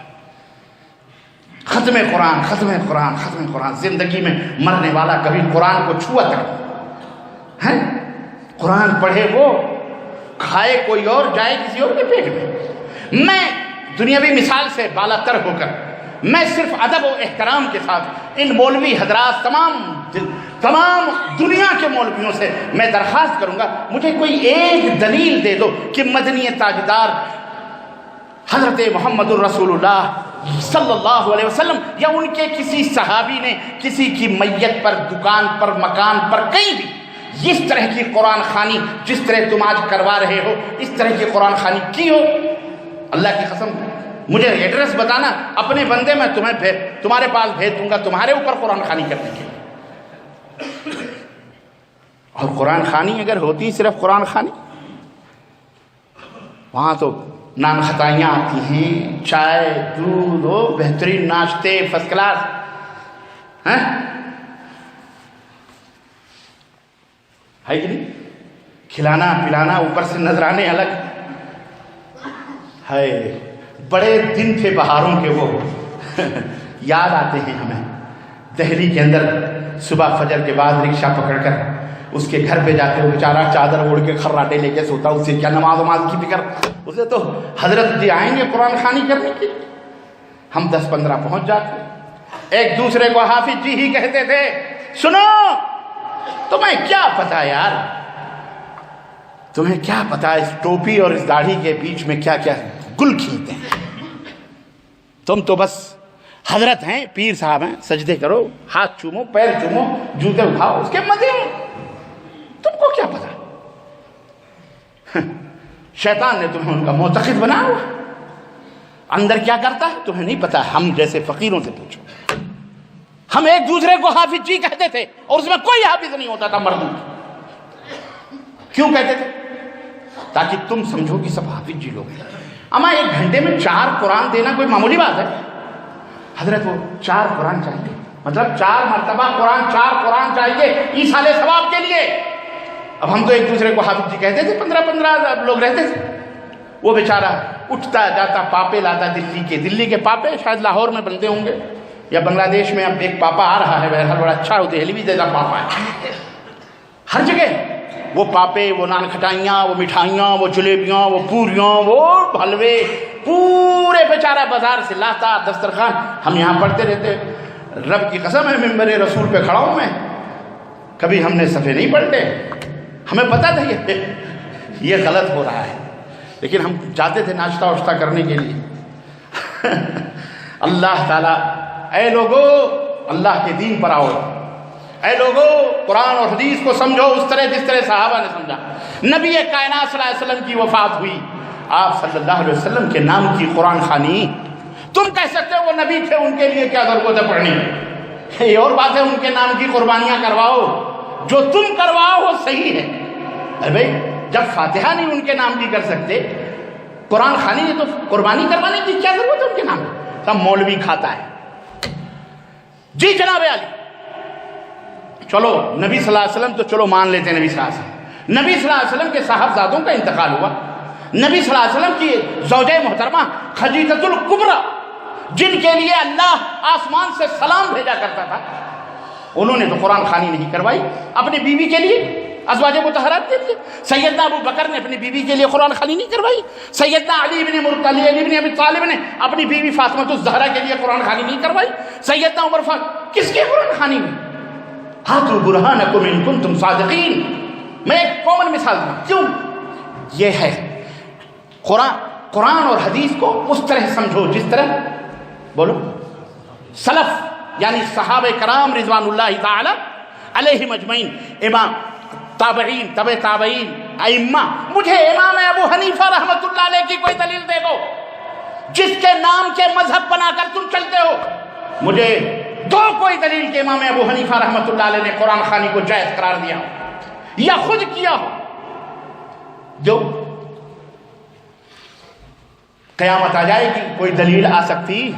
ختم قرآن، ختم قرآن، ختم قرآن۔ زندگی میں مرنے والا کبھی قرآن کو چھوا تک ہے؟ قرآن پڑھے وہ، کھائے کوئی اور، جائے کسی اور کے پیٹ میں۔ میں دنیاوی مثال سے بالا تر ہو کر، میں صرف ادب و احترام کے ساتھ ان مولوی حضرات، تمام دنیا کے مولویوں سے میں درخواست کروں گا، مجھے کوئی ایک دلیل دے دو کہ مدنی تاجدار حضرت محمد الرسول اللہ صلی اللہ علیہ وسلم یا ان کے کسی صحابی نے کسی کی میت پر، دکان پر، مکان پر، کہیں بھی اس طرح کی قرآن خوانی جس طرح تم آج کروا رہے ہو، اس طرح کی قرآن خوانی کی ہو؟ اللہ کی قسم مجھے ایڈریس بتانا، اپنے بندے میں تمہارے پاس بھیج دوں گا تمہارے اوپر قرآن خوانی کرنے کے لیے۔ اور قرآن خوانی اگر ہوتی صرف قرآن خوانی، وہاں تو نان خطائیاں آتی ہیں، چائے دودھ ہو، بہترین ناشتے، فرسٹ کلاس، ہے کہ نہیں؟ کھلانا پلانا، اوپر سے نذرانے الگ ہے۔ بڑے دن تھے بہاروں کے، وہ یاد آتے ہیں ہمیں۔ دہلی کے اندر صبح فجر کے بعد رکشہ پکڑ کر اس کے گھر پہ جاتے، وہ بیچارہ چادر اوڑھ کے خراٹے لے کے سوتا، اسے کیا نماز کی فکر، اسے تو حضرت جی آئیں گے قرآن خوانی کرنے کی۔ ہم 10-15 پہنچ جاتے، ایک دوسرے کو حافظ جی ہی کہتے تھے۔ سنو، تمہیں کیا پتا یار، تمہیں کیا پتا اس ٹوپی اور اس داڑھی کے بیچ میں کیا کیا گل کھلتے ہیں، تم تو بس حضرت ہیں، پیر صاحب ہیں، سجدے کرو، ہاتھ چومو، پیر چومو، جوتے اٹھاؤ، اس کے مزے ہو، تم کو کیا پتا؟ شیطان نے تمہیں ان کا معتقد بنا ہوا، اندر کیا کرتا ہے تمہیں نہیں پتا۔ ہم جیسے فقیروں سے پوچھو، ہم ایک دوسرے کو حافظ جی کہتے تھے اور اس میں کوئی حافظ نہیں ہوتا تھا مردوں کی۔ کیوں کہتے تھے؟ تاکہ تم سمجھو کہ سب حافظ جی لوگ ہیں۔ اما 1 گھنٹے میں 4 قرآن دینا کوئی معمولی بات ہے؟ حضرت وہ 4 قرآن چاہیے، مطلب 4 مرتبہ قرآن، 4 قرآن چاہیے ایصال ثواب کے لیے۔ اب ہم تو ایک دوسرے کو حافظ جی کہتے تھے، 15 لوگ رہتے تھے۔ وہ بیچارہ اٹھتا جاتا، پاپے لاتا دلی کے پاپے شاید لاہور میں بنتے ہوں گے یا بنگلہ دیش میں، اب ایک پاپا آ رہا ہے، بہرحال بڑا اچھا ہو، دہلوی جیسا پاپا ہے۔ ہر جگہ وہ پاپے، وہ نان کھٹائیاں، وہ مٹھائیاں، وہ جلیبیاں، وہ پوریاں، وہ حلوے، پورے بیچارہ بازار سے لاتا، دسترخوان۔ ہم یہاں پڑھتے رہتے، رب کی قسم ہے ممبر رسول پہ کھڑا ہوں میں، کبھی ہم نے صفحے نہیں پڑھتے، ہمیں پتہ تھا یہ غلط ہو رہا ہے، لیکن ہم جاتے تھے ناشتہ واشتہ کرنے کے لیے۔ اللہ تعالیٰ، اے لوگو اللہ کے دین پر آؤ، اے لوگو قرآن اور حدیث کو سمجھو اس طرح جس طرح صحابہ نے سمجھا۔ نبی کائنات صلی اللہ علیہ وسلم کی وفات ہوئی، آپ صلی اللہ علیہ وسلم کے نام کی قرآن خوانی، تم کہہ سکتے ہو وہ نبی تھے، ان کے لیے کیا ضرورت ہے پڑھنی؟ یہ اور بات ہے، ان کے نام کی قربانیاں کرواؤ، جو تم کرواؤ وہ صحیح ہے۔ ارے بھائی، جب فاتحہ نہیں ان کے نام کی کر سکتے، قرآن خوانی ہے تو قربانی کروانے کی کیا ضرورت ہے ان کے نام کی؟ سب مولوی کھاتا ہے۔ جی جناب علی، چلو نبی صلی اللہ علیہ وسلم تو چلو مان لیتے ہیں، نبی صلی اللہ علیہ وسلم، نبی صلی اللہ علیہ وسلم کے صاحبزادوں کا انتقال ہوا، نبی صلی اللہ علیہ وسلم کی زوجہ محترمہ خدیجہ الکبریٰ، جن کے لیے اللہ آسمان سے سلام بھیجا کرتا تھا، انہوں نے تو قرآن خوانی نہیں کروائی اپنی بیوی کے لیے، ازواج مطہرات کے لیے۔ سیدنا ابو بکر نے اپنی بیوی کے لیے قرآن خوانی نہیں کروائی، سیدنا علی بن ابی طالب نے اپنی بیوی فاطمہ الزہرا کے لیے قرآن خوانی نہیں کروائی، سیدنا عمر فاروق، کس کی قرآن خوانی میں؟ ہاتھو برہانکم ان کنتم صادقین۔ میں ایک کامن مثال دوں، کیوں؟ یہ ہے قرآن اور حدیث کو اس طرح سمجھو جس طرح بولو سلف یعنی صحابہ کرام رضوان اللہ تعالی علیہم اجمعین، امام تابعین، تبع تابعین، ائمہ. مجھے امام ابو حنیفہ رحمۃ اللہ علیہ کی کوئی دلیل دے دو جس کے نام کے مذہب بنا کر تم چلتے ہو. مجھے دو کوئی دلیل کہ امام ابو حنیفہ رحمۃ اللہ علیہ نے قرآن خوانی کو جائز قرار دیا ہو یا خود کیا ہو. جو قیامت آ جائے گی کوئی دلیل آ سکتی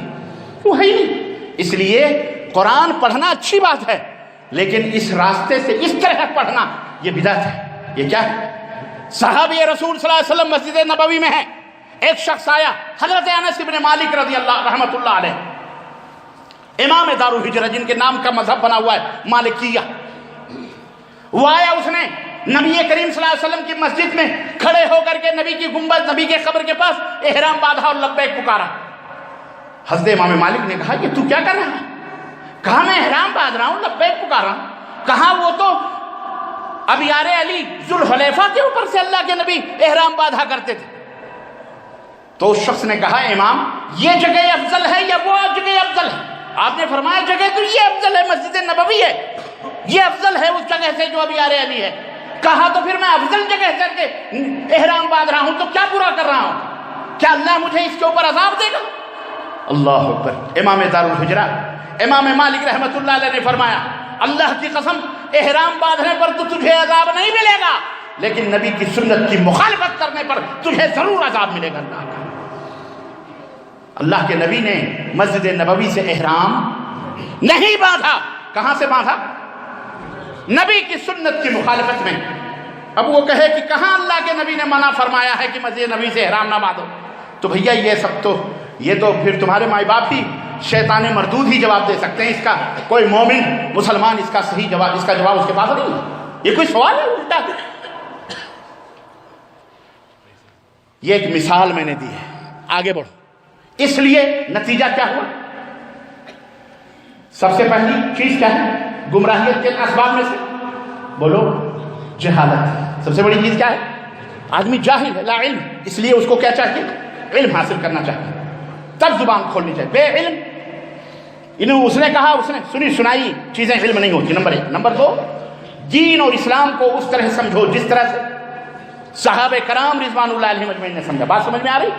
وہ ہے ہی نہیں. اس لیے قرآن پڑھنا اچھی بات ہے، لیکن اس راستے سے اس طرح پڑھنا یہ بدعت ہے. یہ کیا ہے؟ صحابی رسول صلی اللہ علیہ وسلم مسجد نبوی میں ہے، ایک شخص آیا، حضرت انس بن مالک رضی اللہ رحمۃ اللہ علیہ، امام دار الہجرہ جن کے نام کا مذہب بنا ہوا ہے مالکیہ. وہ آیا، اس نے نبی کریم صلی اللہ علیہ وسلم کی مسجد میں کھڑے ہو کر کے نبی کی گنبد، نبی کے قبر کے پاس احرام باندھا اور لبیک پکارا. حضرت امام مالک نے کہا یہ تو کیا کر رہا ہے؟ کہا میں احرام باندھ رہا ہوں، لبیک پکار رہا ہوں. کہا وہ تو ابیار علی ذوالحلیفہ کے اوپر سے اللہ کے نبی احرام باندھا کرتے تھے. تو اس شخص نے کہا امام یہ جگہ افضل ہے یا وہ جگہ افضل ہے؟ آپ نے فرمایا جگہ تو یہ افضل ہے، مسجد نبوی ہے، یہ افضل ہے اس جگہ سے جو ابیار علی ہے. کہا تو پھر میں افضل جگہ کر کے احرام باندھ رہا ہوں تو کیا برا کر رہا ہوں؟ کیا اللہ مجھے اس کے اوپر عذاب دے گا؟ اللہ اکبر. امام دار الحجرہ امام مالک رحمۃ اللہ علیہ نے فرمایا اللہ کی قسم احرام باندھنے پر تو تجھے عذاب نہیں ملے گا، لیکن نبی کی سنت کی مخالفت کرنے پر تجھے ضرور عذاب ملے گا. اللہ کا اللہ کے نبی نے مسجد نبوی سے احرام نہیں باندھا. کہاں سے باندھا؟ نبی کی سنت کی مخالفت میں. اب وہ کہے کہ کہاں اللہ کے نبی نے منع فرمایا ہے کہ مسجد نبوی سے احرام نہ باندھو؟ تو بھیا یہ تو پھر تمہارے مائی باپ ہی شیطان مردود ہی جواب دے سکتے ہیں. اس کا کوئی مومن مسلمان اس کا صحیح جواب، اس کا جواب اس کے پاس نہیں ہے. یہ کوئی سوال ہے؟ الٹا یہ ایک مثال میں نے دی ہے. آگے بڑھو. اس لیے نتیجہ کیا ہوا؟ سب سے پہلی چیز کیا ہے گمراہیت کے اسباب میں سے؟ بولو جہالت. سب سے بڑی چیز کیا ہے؟ آدمی جاہل ہے، لا علم. اس لیے اس کو کیا چاہیے؟ علم حاصل کرنا چاہیے، تب زبان کھولنی چاہیے. بے علم اس نے کہا، اس نے سنی سنائی چیزیں علم نہیں ہوتی. نمبر 1. نمبر 2، دین اور اسلام کو اس طرح سمجھو جس طرح سے صحابہ کرام رضوان اللہ علیہم اجمعین نے سمجھا. بات سمجھ میں آ رہی؟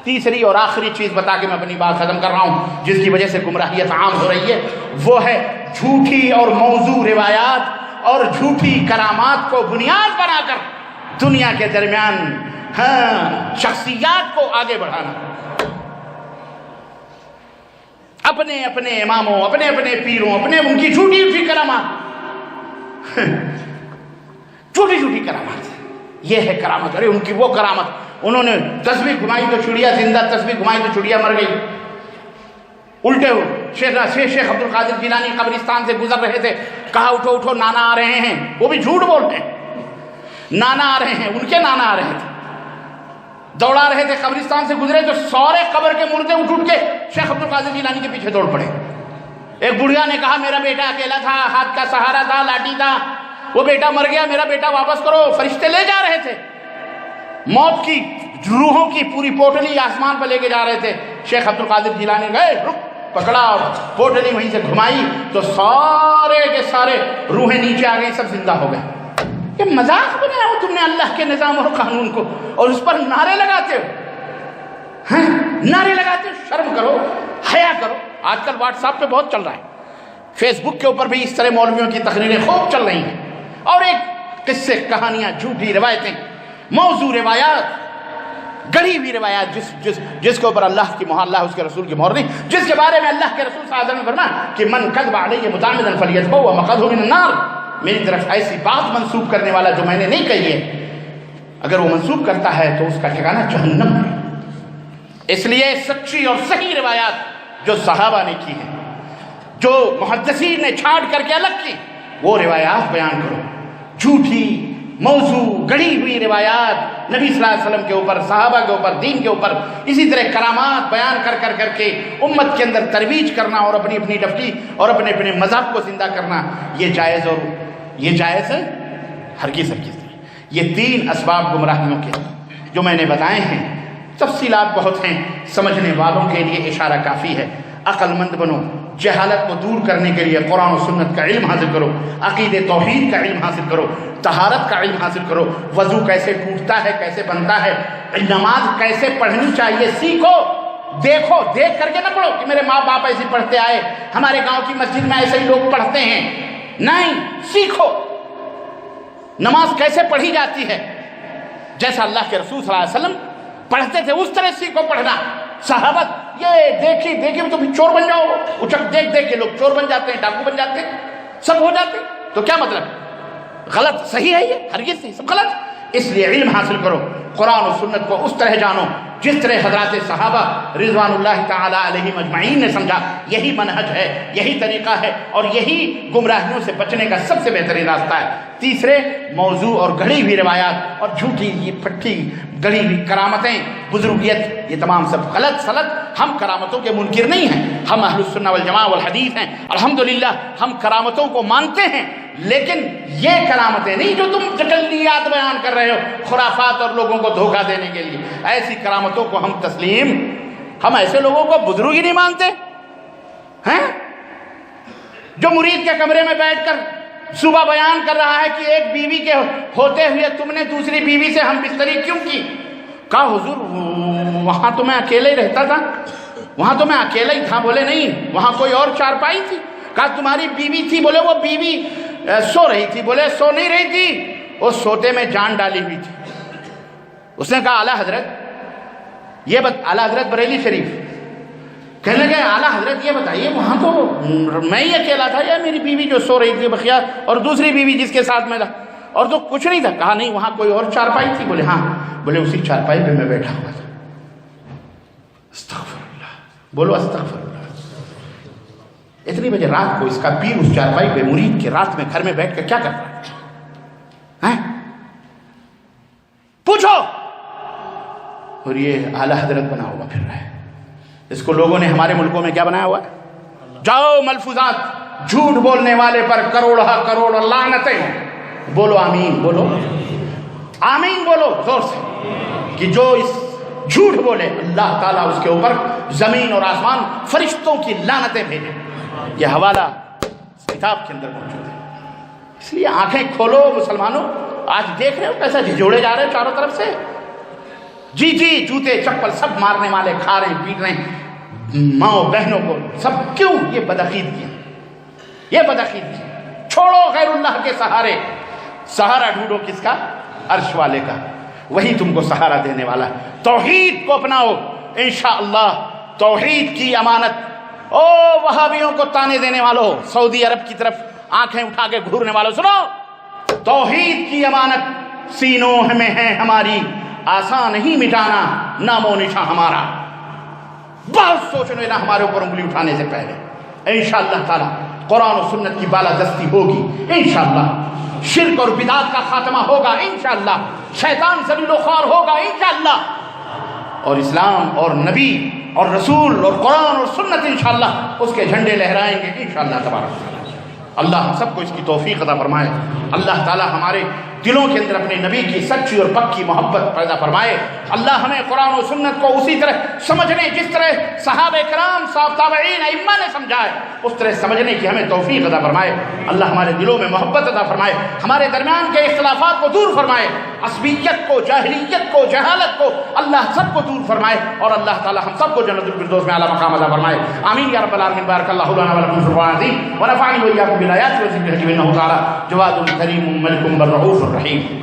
تیسری اور آخری چیز بتا کے میں اپنی بات ختم کر رہا ہوں جس کی وجہ سے گمراہیت عام ہو رہی ہے، وہ ہے جھوٹی اور موضوع روایات اور جھوٹی کرامات کو بنیاد بنا کر دنیا کے درمیان شخصیات کو آگے بڑھانا. اپنے اپنے اماموں، اپنے اپنے پیروں، اپنے ان کی جھوٹی کرامات، جھوٹی کرامات. یہ ہے کرامت. ارے ان کی وہ کرامت، انہوں نے تسبیح گھمائی تو چڑیا زندہ، تسبیح گھمائی تو چڑیا مر گئی. الٹے ہو شیخ عبد القادر جیلانی قبرستان سے گزر رہے تھے، کہا اٹھو اٹھو نانا آ رہے ہیں. وہ بھی جھوٹ بولتے ہیں، نانا آ رہے ہیں، ان کے نانا آ رہے تھے. دوڑا رہے تھے، قبرستان سے گزرے تو سارے قبر کے مردے اٹھ کے شیخ عبد القادر جیلانی کے پیچھے دوڑ پڑے. ایک بڑھیا نے کہا میرا بیٹا اکیلا تھا، ہاتھ کا سہارا تھا، لاٹھی تھا، وہ بیٹا مر گیا، میرا بیٹا واپس کرو. فرشتے لے جا رہے تھے، موت کی روحوں کی پوری پوٹلی آسمان پر لے کے جا رہے تھے. شیخ عبد القادر جیلانی گئے، پکڑا، پوٹلی وہیں سے گھمائی تو سارے کے سارے روحیں نیچے آ گئی، سب زندہ ہو گئے. یہ مذاق بنایا ہو تم نے اللہ کے نظام اور قانون کو، اور اس پر نعرے لگاتے ہو. نعرے لگاتے ہو، شرم کرو، حیا کرو. آج کل واٹس ایپ پہ بہت چل رہا ہے، فیس بک کے اوپر بھی اس طرح مولویوں کی تقریریں خوب چل رہی ہیں، اور ایک قصے، کہانیاں، جھوٹی روایتیں، موضوع روایات، گڑھی ہوئی روایات جس کے اوپر اللہ کی مہر، اللہ اس کے رسول کی مہر نہیں، جس کے بارے میں اللہ کے رسول صلی اللہ علیہ وسلم نے فرمایا کہ من کذب علی متعمدا فلیتبوأ مقعده من النار. میری طرف ایسی بات منسوب کرنے والا جو میں نے نہیں کہی ہے، اگر وہ منسوب کرتا ہے تو اس کا ٹھکانہ جہنم ہے. اس لیے سچی اور صحیح روایات جو صحابہ نے کی ہیں، جو محدثین نے چھانٹ کر کے الگ کی، وہ روایات بیان کرو. جھوٹی موضوع گڑھی ہوئی روایات نبی صلی اللہ علیہ وسلم کے اوپر، صحابہ کے اوپر، دین کے اوپر، اسی طرح کرامات بیان کر کے امت کے اندر ترویج کرنا اور اپنی اپنی ڈفٹی اور اپنے اپنے مذہب کو زندہ کرنا، یہ جائز ہے؟ ہرگز نہیں. یہ 3 اسباب گمراہیوں کے جو میں نے بتائے ہیں، تفصیلات بہت ہیں، سمجھنے والوں کے لیے اشارہ کافی ہے۔ عقل مند بنو، جہالت کو دور کرنے کے لیے قرآن و سنت کا علم حاصل کرو، عقید توحید کا علم حاصل کرو، طہارت کا علم حاصل کرو، وضو کیسے ٹوٹتا ہے، کیسے بنتا ہے، نماز کیسے پڑھنی چاہیے سیکھو، دیکھو، دیکھ کر کے نہ پڑھو کہ میرے ماں باپ ایسے پڑھتے آئے، ہمارے گاؤں کی مسجد میں ایسے ہی لوگ پڑھتے ہیں، نہیں، سیکھو نماز کیسے پڑھی جاتی ہے، جیسا اللہ کے رسول صلی اللہ علیہ وسلم پڑھتے تھے اس طرح سیکھو پڑھنا۔ صحابت یہ دیکھی تو بھی چور بن جاؤ، اچک دیکھ کے لوگ چور بن جاتے ہیں، ڈاکو بن جاتے ہیں، سب ہو جاتے ہیں، تو کیا مطلب؟ غلط، صحیح ہے یہ ہرگز نہیں، سب غلط۔ اس لیے علم حاصل کرو، قرآن و سنت کو اس طرح جانو جس طرح حضرات صحابہ رضوان اللہ تعالی علیہم اجمعین نے سمجھا۔ یہی منہج ہے، یہی طریقہ ہے، اور یہی گمراہیوں سے بچنے کا سب سے بہترین راستہ ہے۔ تیسرے، موضوع اور گھڑی ہوئی روایات اور جھوٹی یہ پھٹی گڑھی ہوئی کرامتیں، بزرگیت، یہ تمام سب غلط سلط۔ ہم کرامتوں کے منکر نہیں ہیں، ہم اہل السنہ والجماعہ والحدیث ہیں، الحمدللہ ہم کرامتوں کو مانتے ہیں، لیکن یہ کرامتیں نہیں جو تم تجلیات بیان کر رہے ہو، خرافات اور لوگوں کو دھوکہ دینے کے لیے، ایسی کرامتوں کو ہم ایسے لوگوں کو بزرگ ہی نہیں مانتے ہیں، جو مرید کے کمرے میں بیٹھ کر صبح بیان کر رہا ہے کہ ایک بیوی کے ہوتے ہوئے تم نے دوسری بیوی سے ہم بستری کیوں کی؟ کہا حضور وہاں تو میں اکیلے ہی رہتا تھا، وہاں تو میں اکیلا ہی تھا۔ بولے نہیں، وہاں کوئی اور چارپائی تھی۔ کہا تمہاری بیوی تھی؟ بولے وہ بیوی سو رہی تھی۔ بولے سو نہیں رہی تھی، وہ سوتے میں جان ڈالی ہوئی تھی۔ اس نے کہا اعلیٰ حضرت اعلیٰ حضرت بریلی شریف کہنے لگے اعلیٰ حضرت یہ بتائیے وہاں تو میں ہی اکیلا تھا یا میری بیوی جو سو رہی تھی بخیار اور دوسری بیوی جس کے ساتھ میں تھا اور تو کچھ نہیں تھا؟ کہا نہیں، وہاں کوئی اور چارپائی تھی۔ بولے ہاں۔ بولے اسی چارپائی پہ میں بیٹھا ہوا تھا۔ استغفر اللہ، بولو استغفر اللہ۔ اتنی بجے رات کو اس کا پیر اس چارپائی پہ مرید کے رات میں گھر میں بیٹھ کر کیا کرتا ہے؟ پوچھو۔ اور یہ اعلیٰ حضرت بنا ہوا پھر رہا ہے۔ اس کو لوگوں نے ہمارے ملکوں میں کیا بنایا ہوا ہے؟ جاؤ ملفوظات، جھوٹ بولنے والے پر کروڑ لعنتیں، بولو آمین، بولو آمین، بولو زور سے، کہ جو اس جھوٹ بولے اللہ تعالیٰ اس کے اوپر زمین اور آسمان فرشتوں کی لعنتیں بھیجے۔ یہ حوالہ اس کتاب کے اندر موجود ہے۔ اس لیے آنکھیں کھولو مسلمانوں، آج دیکھ رہے ہو کیسا جھجوڑے جا رہے ہیں چاروں طرف سے، جی جوتے چپل سب مارنے والے، کھا رہے ہیں، پیٹ رہے ہیں ماں بہنوں کو، سب کیوں؟ یہ بدعقیدگی، یہ بدعقیدگی۔ چھوڑو غیر اللہ کے سہارے، سہارا ڈھونڈو کس کا؟ عرش والے کا، وہی تم کو سہارا دینے والا ہے۔ توحید کو اپناؤ، انشاءاللہ توحید کی امانت۔ او وہابیوں کو تانے دینے والوں، سعودی عرب کی طرف آنکھیں اٹھا کے گھورنے والوں، سنو، توحید کی امانت سینوں میں ہے ہماری، آسان نہیں مٹانا نام و نشاں ہمارا۔ بہت سوچ لینا ہمارے اوپر انگلی اٹھانے سے پہلے۔ انشاءاللہ تعالی قرآن و سنت کی بالادستی ہوگی، انشاءاللہ شرک اور بدعات کا خاتمہ ہوگا، انشاءاللہ شیطان ذلیل و خوار ہوگا، انشاءاللہ، اور اسلام اور نبی اور رسول اور قرآن اور سنت انشاءاللہ اس کے جھنڈے لہرائیں گے انشاءاللہ تبارک تعالی۔ اللہ ہم سب کو اس کی توفیق عطا فرمائے۔ اللہ تعالی ہمارے دلوں کے اندر اپنے نبی کی سچی اور پکی محبت پیدا فرمائے۔ اللہ ہمیں قرآن و سنت کو اسی طرح سمجھنے جس طرح صحابہ کرام تابعین ائمہ نے سمجھائے اس طرح سمجھنے کی ہمیں توفیق عطا فرمائے۔ اللہ ہمارے دلوں میں محبت عطا فرمائے، ہمارے درمیان کے اختلافات کو دور فرمائے، عصبیت کو، جاہلیت کو، جہالت کو اللہ سب کو دور فرمائے، اور اللہ تعالی ہم سب کو جنت الفردوس میں اعلیٰ مقام عطا فرمائے۔ آمین یا رب العالمین۔ بارک اللہ لنا ولکم فی القرآن العظیم ونفعنی وإیاکم بالآیات والذکر الحکیم انہ تعالی جواد کریم ملک بالرؤوف الرحیم۔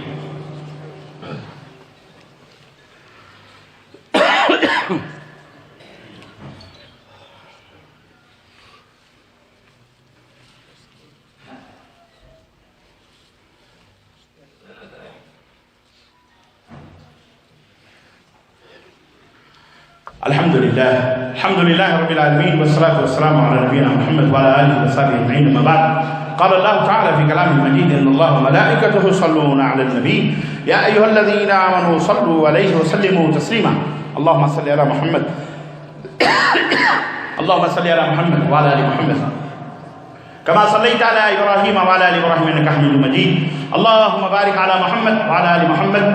الحمد لله رب العالمين والصلاة والسلام على نبينا محمد وعلى آله وصحبه أجمعين، أما بعد. قال الله تعالى في كلامه المجيد إن الله وملائكته يصلون على النبي يا أيها الذين آمنوا صلوا عليه وسلموا تسليما. اللهم صل على محمد اللهم صل على محمد وعلى آل محمد كما صليت على إبراهيم وعلى آل إبراهيم إنك حميد مجيد. اللهم بارك على محمد وعلى آل محمد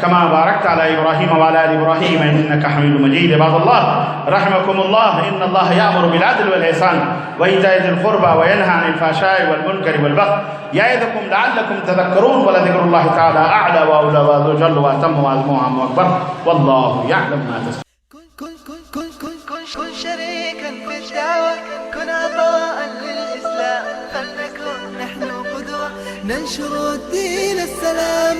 كما باركت على إبراهيم وعلى آل إبراهيم إنك حميد مجيد. عباد الله رحمكم الله، إن الله يأمر بالعدل والإحسان وإيتاء ذي القربى وينهى عن الفحشاء والمنكر والبغي يعظكم لعلكم تذكرون، ولذكر الله تعالى أعلى وأولى وأجل وأتم وأعظم وأكبر، والله يعلم ما تصنعون. كن شريكا في الدعوة، كن عطاء للإسلام، فلنكن نحن قدوة، ننشر الدين السلام.